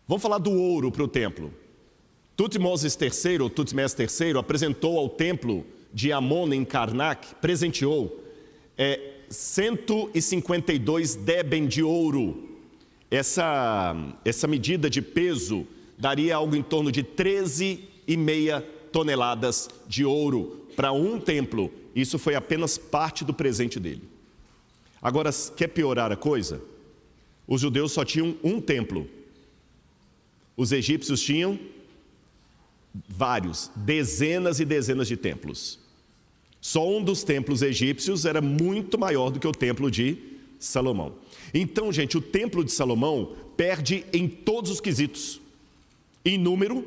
Vamos falar do ouro para o templo. Tutmoses III apresentou ao templo de Amon em Karnak, presenteou 152 deben de ouro. Essa medida de peso daria algo em torno de 13,5 toneladas de ouro para um templo. Isso foi apenas parte do presente dele. Agora, quer piorar a coisa? Os judeus só tinham um templo. Os egípcios tinham vários, dezenas e dezenas de templos. Só um dos templos egípcios era muito maior do que o templo de Salomão. Então, gente, o templo de Salomão perde em todos os quesitos. Em número,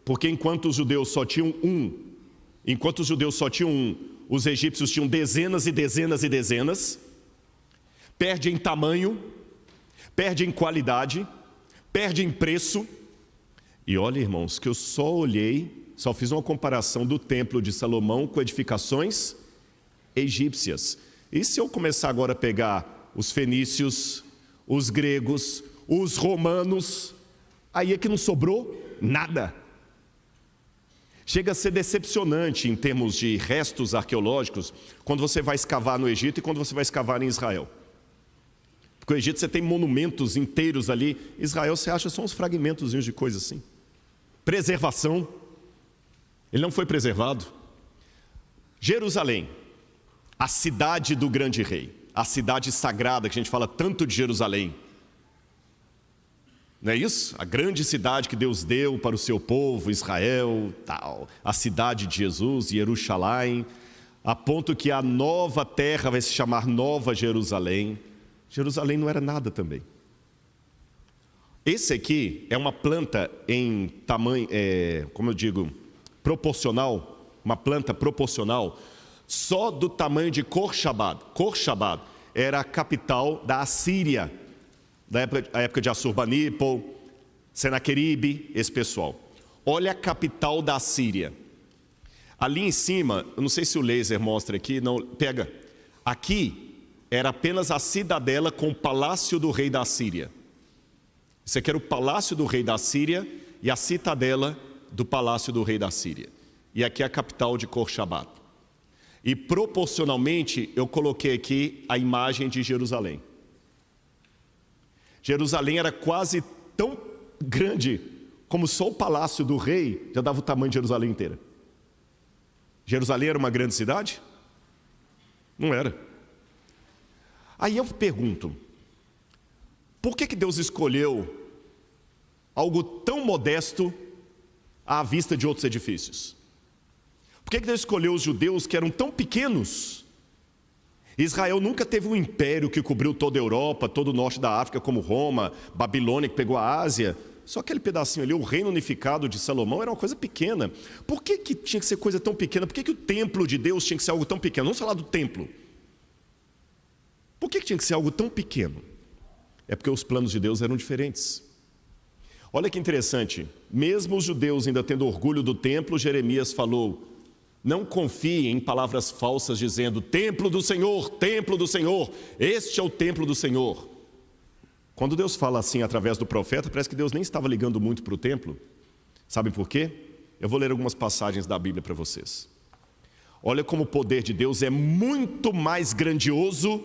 porque enquanto os judeus só tinham um, os egípcios tinham dezenas e dezenas e dezenas. Perde em tamanho, perde em qualidade, perde em preço. E olha, irmãos, que eu só fiz uma comparação do templo de Salomão com edificações egípcias. E se eu começar agora a pegar os fenícios, os gregos, os romanos, aí é que não sobrou nada. Chega a ser decepcionante em termos de restos arqueológicos quando você vai escavar no Egito e quando você vai escavar em Israel. Porque no Egito você tem monumentos inteiros ali, Israel você acha só uns fragmentozinhos de coisa assim. Preservação, ele não foi preservado. Jerusalém, a cidade do grande rei. a cidade sagrada, que a gente fala tanto de Jerusalém. Não é isso? A grande cidade que Deus deu para o seu povo, Israel, tal. A cidade de Jesus, Jerusalém, a ponto que a nova terra vai se chamar Nova Jerusalém. Jerusalém não era nada também. Esse aqui é uma planta em tamanho, como eu digo, proporcional, uma planta proporcional, só do tamanho de Khorshad. Khorshad era a capital da Assíria, da época de Assurbanipal, Senaqueribe, esse pessoal. Olha a capital da Assíria. Ali em cima, eu não sei se o laser mostra aqui, não, pega. Aqui era apenas a cidadela com o palácio do rei da Assíria. Isso aqui era o palácio do rei da Síria e a citadela do palácio do rei da Síria. E aqui é a capital de Khorshad. E proporcionalmente eu coloquei aqui a imagem de Jerusalém. Jerusalém era quase tão grande como só o palácio do rei já dava o tamanho de Jerusalém inteira. Jerusalém era uma grande cidade? Não era. Aí eu pergunto, por que Deus escolheu algo tão modesto à vista de outros edifícios? Por que Deus escolheu os judeus que eram tão pequenos? Israel nunca teve um império que cobriu toda a Europa, todo o norte da África, como Roma, Babilônia, que pegou a Ásia. Só aquele pedacinho ali, o reino unificado de Salomão, era uma coisa pequena. Por que tinha que ser coisa tão pequena? Por que o templo de Deus tinha que ser algo tão pequeno? Vamos falar do templo. Por que tinha que ser algo tão pequeno? É porque os planos de Deus eram diferentes. Olha que interessante, mesmo os judeus ainda tendo orgulho do templo, Jeremias falou, não confiem em palavras falsas dizendo, templo do Senhor, este é o templo do Senhor. Quando Deus fala assim através do profeta, parece que Deus nem estava ligando muito para o templo. Sabem por quê? Eu vou ler algumas passagens da Bíblia para vocês. Olha como o poder de Deus é muito mais grandioso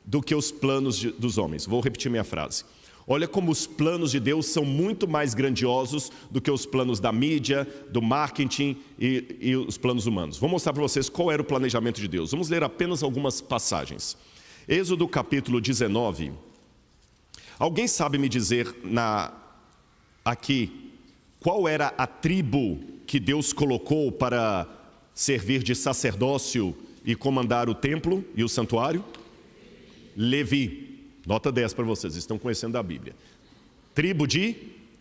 do que os planos dos homens. Vou repetir minha frase. Olha como os planos de Deus são muito mais grandiosos do que os planos da mídia, do marketing e os planos humanos. Vou mostrar para vocês qual era o planejamento de Deus. Vamos ler apenas algumas passagens. Êxodo capítulo 19. Alguém sabe me dizer aqui qual era a tribo que Deus colocou para servir de sacerdócio e comandar o templo e o santuário? Levi. Nota 10 para vocês, estão conhecendo a Bíblia. Tribo de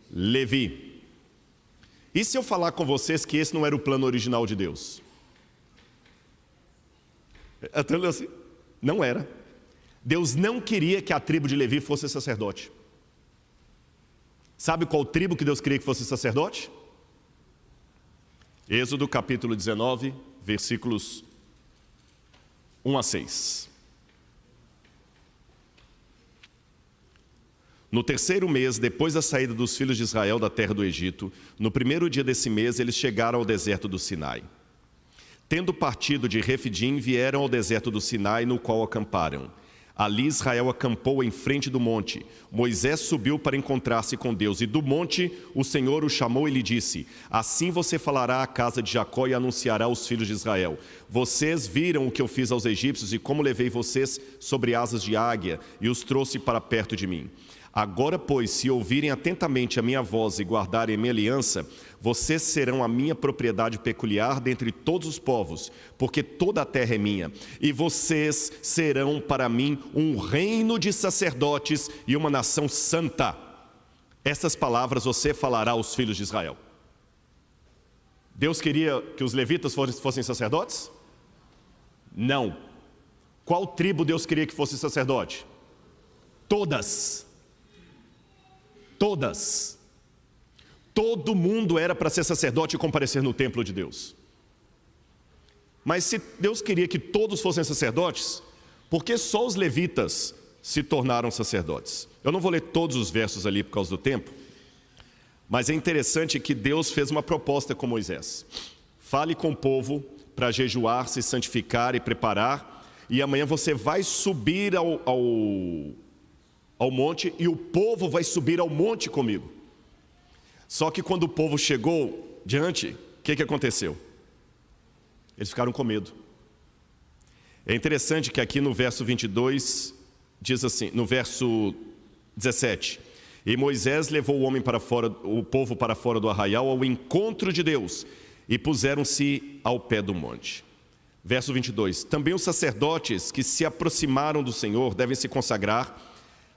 Levi. E se eu falar com vocês que esse não era o plano original de Deus? Assim, não era. Deus não queria que a tribo de Levi fosse sacerdote. Sabe qual tribo que Deus queria que fosse sacerdote? Êxodo capítulo 19, versículos 1 a 6. No terceiro mês, depois da saída dos filhos de Israel da terra do Egito, no primeiro dia desse mês, eles chegaram ao deserto do Sinai. Tendo partido de Refidim, vieram ao deserto do Sinai, no qual acamparam. Ali Israel acampou em frente do monte. Moisés subiu para encontrar-se com Deus, e do monte o Senhor o chamou e lhe disse, assim você falará à casa de Jacó e anunciará aos filhos de Israel. Vocês viram o que eu fiz aos egípcios e como levei vocês sobre asas de águia e os trouxe para perto de mim. Agora, pois, se ouvirem atentamente a minha voz e guardarem a minha aliança, vocês serão a minha propriedade peculiar dentre todos os povos, porque toda a terra é minha. E vocês serão para mim um reino de sacerdotes e uma nação santa. Essas palavras você falará aos filhos de Israel. Deus queria que os levitas fossem sacerdotes? Não. Qual tribo Deus queria que fosse sacerdote? Todas. Todas. Todo mundo era para ser sacerdote e comparecer no templo de Deus. Mas se Deus queria que todos fossem sacerdotes, por que só os levitas se tornaram sacerdotes? Eu não vou ler todos os versos ali por causa do tempo, mas é interessante que Deus fez uma proposta com Moisés. Fale com o povo para jejuar, se santificar e preparar, e amanhã você vai subir ao monte e o povo vai subir ao monte comigo. Só que quando o povo chegou diante, o que aconteceu? Eles ficaram com medo. É interessante que aqui no verso 22, diz assim, no verso 17: e Moisés levou o povo para fora do arraial ao encontro de Deus, e puseram-se ao pé do monte. Verso 22, também os sacerdotes que se aproximaram do Senhor devem se consagrar.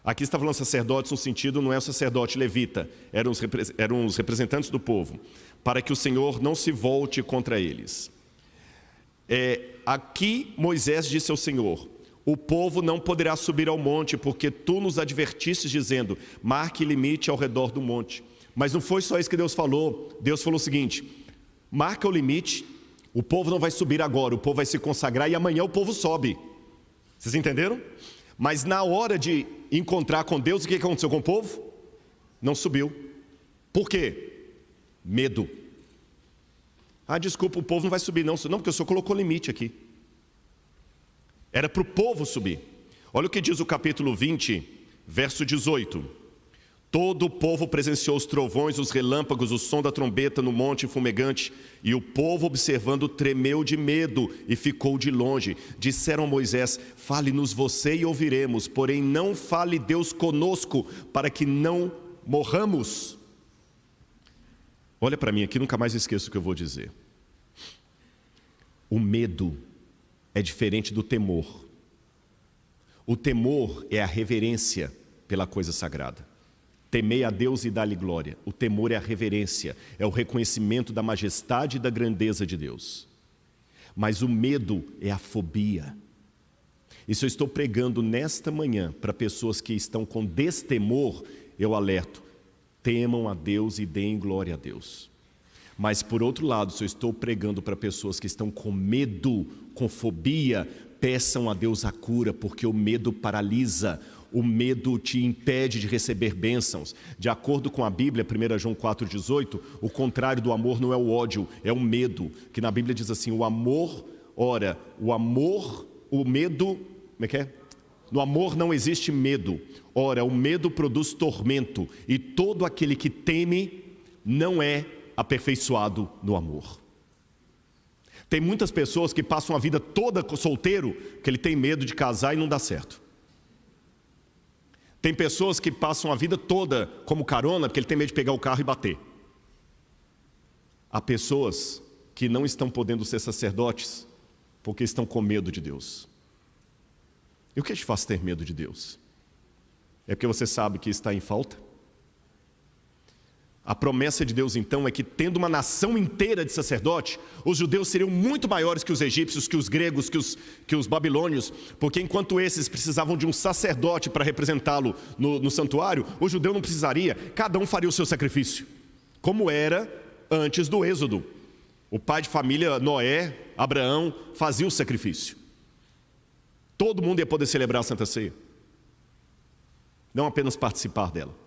Aqui está falando sacerdotes no sentido, não é o sacerdote levita, eram os representantes do povo, para que o Senhor não se volte contra eles. Aqui Moisés disse ao Senhor: o povo não poderá subir ao monte, porque tu nos advertistes dizendo, marque limite ao redor do monte. Mas não foi só isso que Deus falou. Deus falou o seguinte: marca o limite, o povo não vai subir agora, o povo vai se consagrar e amanhã o povo sobe. Vocês entenderam? Mas na hora de encontrar com Deus, o que aconteceu com o povo? Não subiu. Por quê? Medo. Desculpa, o povo não vai subir não, porque o Senhor colocou limite aqui. Era para o povo subir. Olha o que diz o capítulo 20, verso 18. Todo o povo presenciou os trovões, os relâmpagos, o som da trombeta no monte fumegante, e o povo, observando, tremeu de medo e ficou de longe. Disseram a Moisés: fale-nos você e ouviremos, porém não fale Deus conosco, para que não morramos. Olha para mim aqui, nunca mais esqueço o que eu vou dizer. O medo é diferente do temor. O temor é a reverência pela coisa sagrada. Temei a Deus e dá-lhe glória. O temor é a reverência, é o reconhecimento da majestade e da grandeza de Deus. Mas o medo é a fobia. Isso eu estou pregando nesta manhã para pessoas que estão com destemor. Eu alerto: temam a Deus e deem glória a Deus. Mas por outro lado, se eu estou pregando para pessoas que estão com medo, com fobia, peçam a Deus a cura, porque o medo paralisa. O medo te impede de receber bênçãos. De acordo com a Bíblia, 1 João 4,18, o contrário do amor não é o ódio, é o medo. Que na Bíblia diz assim, o medo, como é que é? No amor não existe medo. Ora, o medo produz tormento, e todo aquele que teme não é aperfeiçoado no amor. Tem muitas pessoas que passam a vida toda solteiro, que ele tem medo de casar e não dá certo. Tem pessoas que passam a vida toda como carona, porque ele tem medo de pegar o carro e bater. Há pessoas que não estão podendo ser sacerdotes, porque estão com medo de Deus. E o que te faz ter medo de Deus? É porque você sabe que está em falta? A promessa de Deus então é que, tendo uma nação inteira de sacerdote, os judeus seriam muito maiores que os egípcios, que os gregos, que os babilônios, porque enquanto esses precisavam de um sacerdote para representá-lo no santuário, o judeu não precisaria, cada um faria o seu sacrifício, como era antes do êxodo. O pai de família, Noé, Abraão, fazia o sacrifício. Todo mundo ia poder celebrar a Santa Ceia, não apenas participar dela.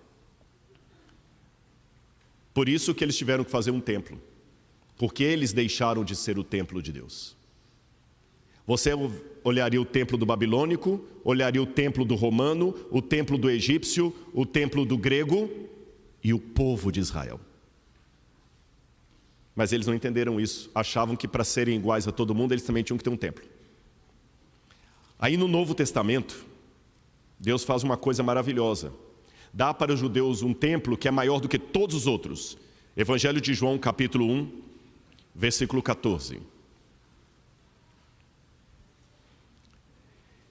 Por isso que eles tiveram que fazer um templo, porque eles deixaram de ser o templo de Deus. Você olharia o templo do babilônico, olharia o templo do romano, o templo do egípcio, o templo do grego e o povo de Israel. Mas eles não entenderam isso, achavam que para serem iguais a todo mundo, eles também tinham que ter um templo. Aí no Novo Testamento, Deus faz uma coisa maravilhosa. Dá para os judeus um templo que é maior do que todos os outros. Evangelho de João, capítulo 1, versículo 14.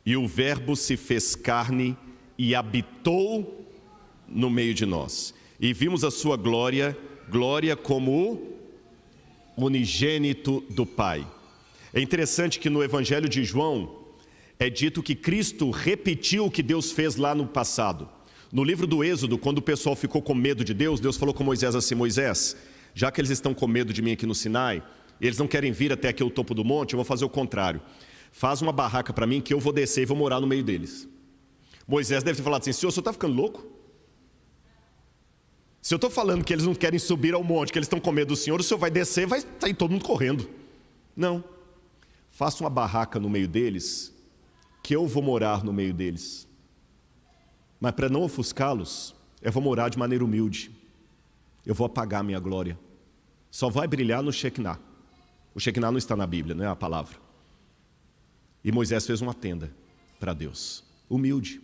E o verbo se fez carne e habitou no meio de nós. E vimos a sua glória, glória como o unigênito do Pai. É interessante que no Evangelho de João é dito que Cristo repetiu o que Deus fez lá no passado. No livro do Êxodo, quando o pessoal ficou com medo de Deus, Deus falou com Moisés assim: Moisés, já que eles estão com medo de mim aqui no Sinai, e eles não querem vir até aqui o topo do monte, eu vou fazer o contrário. Faz uma barraca para mim que eu vou descer e vou morar no meio deles. Moisés deve ter falado assim: Senhor, o senhor está ficando louco? Se eu estou falando que eles não querem subir ao monte, que eles estão com medo do Senhor, o senhor vai descer e vai sair todo mundo correndo. Não. Faça uma barraca no meio deles, que eu vou morar no meio deles. Mas para não ofuscá-los, eu vou morar de maneira humilde. Eu vou apagar minha glória. Só vai brilhar no Shekinah. O Shekinah não está na Bíblia, não é a palavra. E Moisés fez uma tenda para Deus, humilde.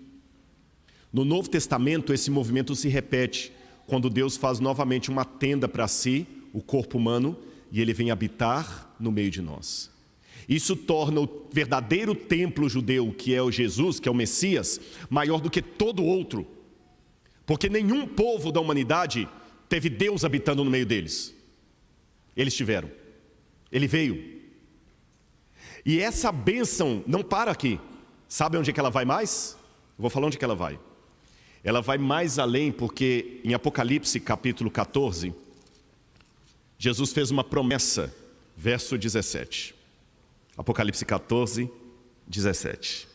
No Novo Testamento, esse movimento se repete quando Deus faz novamente uma tenda para si, o corpo humano, e ele vem habitar no meio de nós. Isso torna o verdadeiro templo judeu, que é o Jesus, que é o Messias, maior do que todo outro. Porque nenhum povo da humanidade teve Deus habitando no meio deles. Eles tiveram. Ele veio. E essa bênção não para aqui. Sabe onde é que ela vai mais? Eu vou falar onde é que ela vai. Ela vai mais além, porque em Apocalipse capítulo 14, Jesus fez uma promessa, verso 17. Apocalipse 14, 17.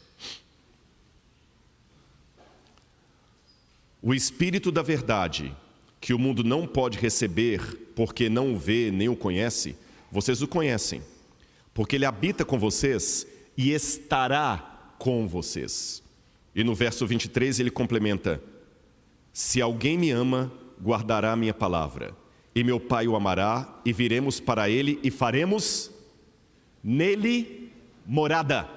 O Espírito da verdade, que o mundo não pode receber, porque não o vê nem o conhece, vocês o conhecem, porque ele habita com vocês e estará com vocês. E no verso 23 ele complementa: se alguém me ama, guardará a minha palavra, e meu Pai o amará, e viremos para ele e faremos nele morada.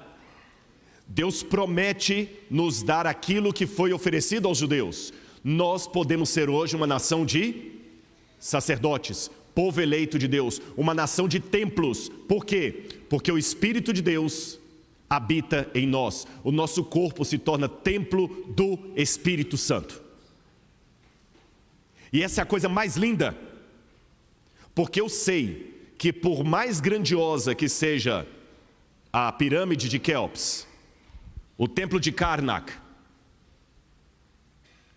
Deus promete nos dar aquilo que foi oferecido aos judeus. Nós podemos ser hoje uma nação de sacerdotes, povo eleito de Deus, uma nação de templos. Por quê? Porque o Espírito de Deus habita em nós. O nosso corpo se torna templo do Espírito Santo. E essa é a coisa mais linda, porque eu sei que por mais grandiosa que seja a pirâmide de Quéops, o templo de Karnak,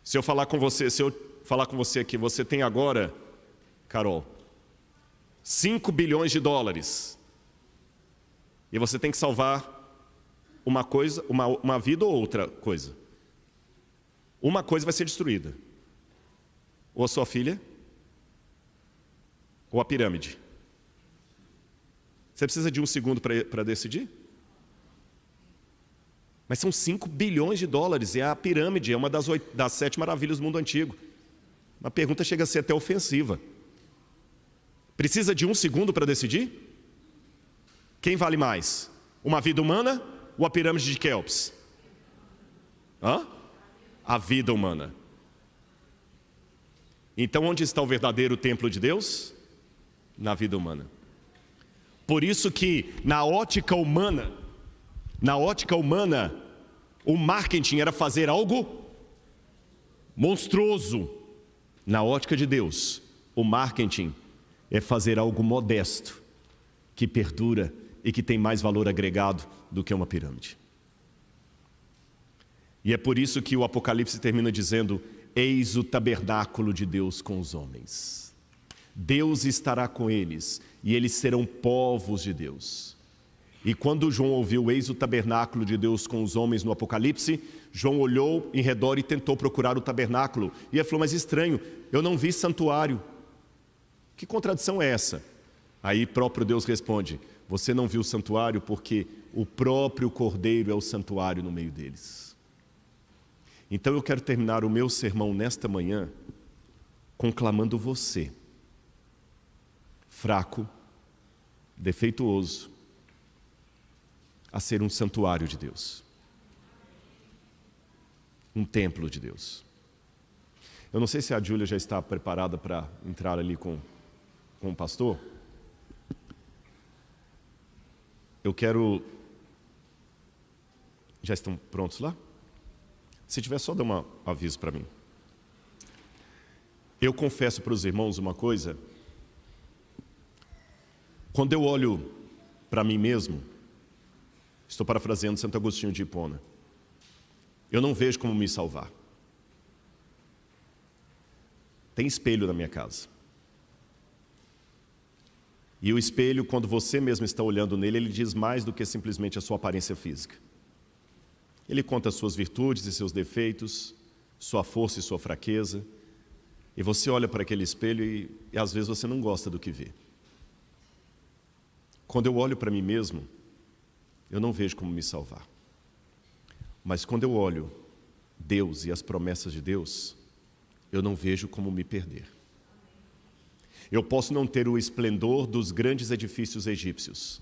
se eu falar com você aqui, você tem agora, Carol, 5 bilhões de dólares, e você tem que salvar uma coisa, uma vida ou outra coisa. Uma coisa vai ser destruída, ou a sua filha, ou a pirâmide. Você precisa de um segundo para decidir? Mas são 5 bilhões de dólares, e a pirâmide é uma das 7 maravilhas do mundo antigo. Uma pergunta chega a ser até ofensiva. Precisa de um segundo para decidir? Quem vale mais? Uma vida humana ou a pirâmide de Quéops? A vida humana. Então onde está o verdadeiro templo de Deus? Na vida humana. Por isso que na ótica humana, o marketing era fazer algo monstruoso. Na ótica de Deus, o marketing é fazer algo modesto, que perdura e que tem mais valor agregado do que uma pirâmide. E é por isso que o Apocalipse termina dizendo: eis o tabernáculo de Deus com os homens. Deus estará com eles, e eles serão povos de Deus. E quando João ouviu eis o tabernáculo de Deus com os homens no Apocalipse, João olhou em redor e tentou procurar o tabernáculo. E ele falou: mas estranho, eu não vi santuário. Que contradição é essa? Aí próprio Deus responde: você não viu o santuário porque o próprio Cordeiro é o santuário no meio deles. Então eu quero terminar o meu sermão nesta manhã conclamando você, fraco, defeituoso, a ser um santuário de Deus, um templo de Deus. Eu não sei se a Júlia já está preparada para entrar ali com o pastor. Eu quero... Já estão prontos lá? Se tiver, só dá um aviso para mim. Eu confesso para os irmãos uma coisa. Quando eu olho para mim mesmo, estou parafraseando Santo Agostinho de Hipona, eu não vejo como me salvar. Tem espelho na minha casa. E o espelho, quando você mesmo está olhando nele, ele diz mais do que simplesmente a sua aparência física. Ele conta as suas virtudes e seus defeitos, sua força e sua fraqueza. E você olha para aquele espelho e às vezes você não gosta do que vê. Quando eu olho para mim mesmo, eu não vejo como me salvar. Mas quando eu olho Deus e as promessas de Deus, eu não vejo como me perder. Eu posso não ter o esplendor dos grandes edifícios egípcios,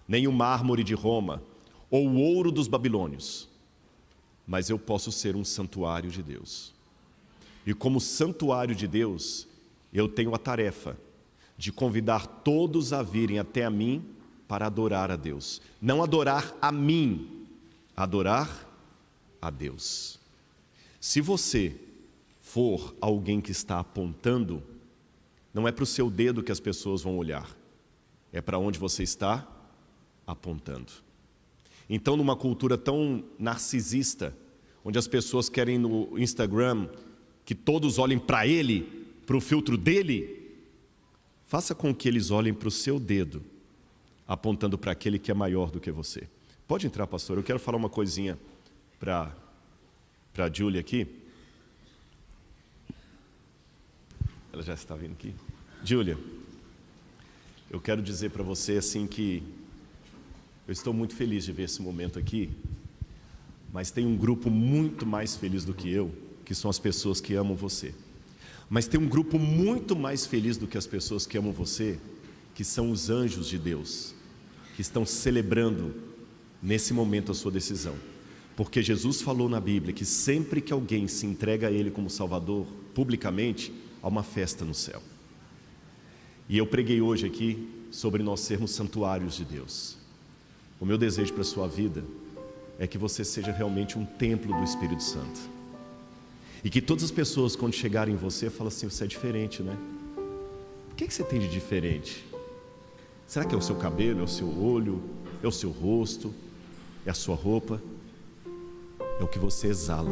nem o mármore de Roma, ou o ouro dos babilônios, mas eu posso ser um santuário de Deus. E como santuário de Deus, eu tenho a tarefa de convidar todos a virem até a mim para adorar a Deus. Não adorar a mim, adorar a Deus. Se você for alguém que está apontando, não é para o seu dedo que as pessoas vão olhar, é para onde você está apontando. Então, numa cultura tão narcisista, onde as pessoas querem no Instagram que todos olhem para ele, para o filtro dele, faça com que eles olhem para o seu dedo, apontando para aquele que é maior do que você. Pode entrar, pastor, eu quero falar uma coisinha para a Júlia aqui. Ela já está vindo aqui. Júlia, eu quero dizer para você assim que eu estou muito feliz de ver esse momento aqui, mas tem um grupo muito mais feliz do que eu, que são as pessoas que amam você. Mas tem um grupo muito mais feliz do que as pessoas que amam você, que são os anjos de Deus, que estão celebrando nesse momento a sua decisão. Porque Jesus falou na Bíblia que sempre que alguém se entrega a Ele como Salvador, publicamente, há uma festa no céu. E eu preguei hoje aqui sobre nós sermos santuários de Deus. O meu desejo para a sua vida é que você seja realmente um templo do Espírito Santo. E que todas as pessoas, quando chegarem em você, falem assim: você é diferente, né? O que você tem de diferente? Será que é o seu cabelo, é o seu olho, é o seu rosto, é a sua roupa? É o que você exala,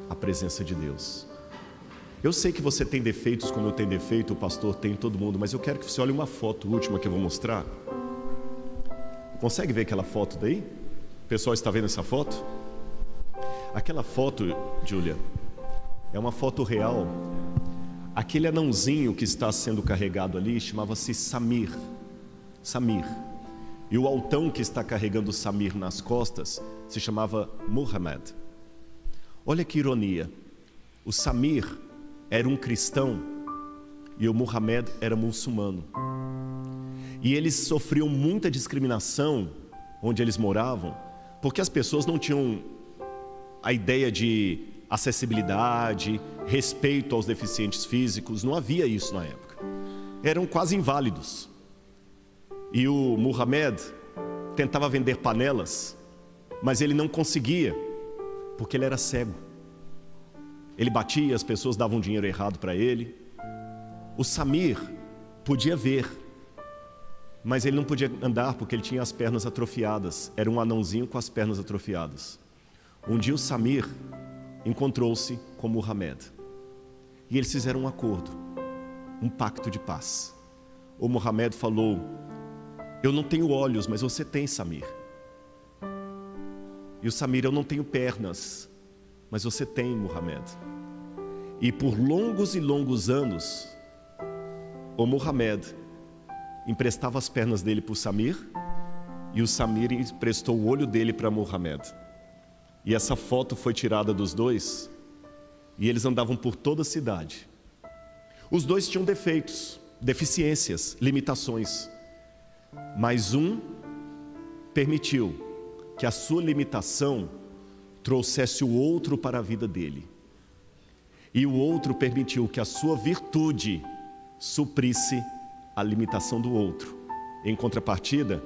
a presença de Deus. Eu sei que você tem defeitos como eu tenho defeito, o pastor tem, todo mundo, mas eu quero que você olhe uma foto última que eu vou mostrar. Consegue ver aquela foto daí? O pessoal está vendo essa foto? Aquela foto, Júlia, é uma foto real. Aquele anãozinho que está sendo carregado ali chamava-se Samir. Samir. E o altão que está carregando Samir nas costas se chamava Muhammad. Olha que ironia. O Samir era um cristão e o Muhammad era muçulmano. E eles sofriam muita discriminação onde eles moravam, porque as pessoas não tinham a ideia de acessibilidade, respeito aos deficientes físicos. Não havia isso na época. Eram quase inválidos. E o Muhammad tentava vender panelas, mas ele não conseguia, porque ele era cego. Ele batia, as pessoas davam dinheiro errado para ele. O Samir podia ver, mas ele não podia andar porque ele tinha as pernas atrofiadas. Era um anãozinho com as pernas atrofiadas. Um dia o Samir encontrou-se com Muhammad e eles fizeram um acordo, um pacto de paz. O Muhammad falou: eu não tenho olhos, mas você tem, Samir. E o Samir: eu não tenho pernas, mas você tem, Muhammad. E por longos e longos anos, o Muhammad emprestava as pernas dele para o Samir, e o Samir emprestou o olho dele para Muhammad. E essa foto foi tirada dos dois, e eles andavam por toda a cidade. Os dois tinham defeitos, deficiências, limitações, mas um permitiu que a sua limitação trouxesse o outro para a vida dele, e o outro permitiu que a sua virtude suprisse a limitação do outro. Em contrapartida,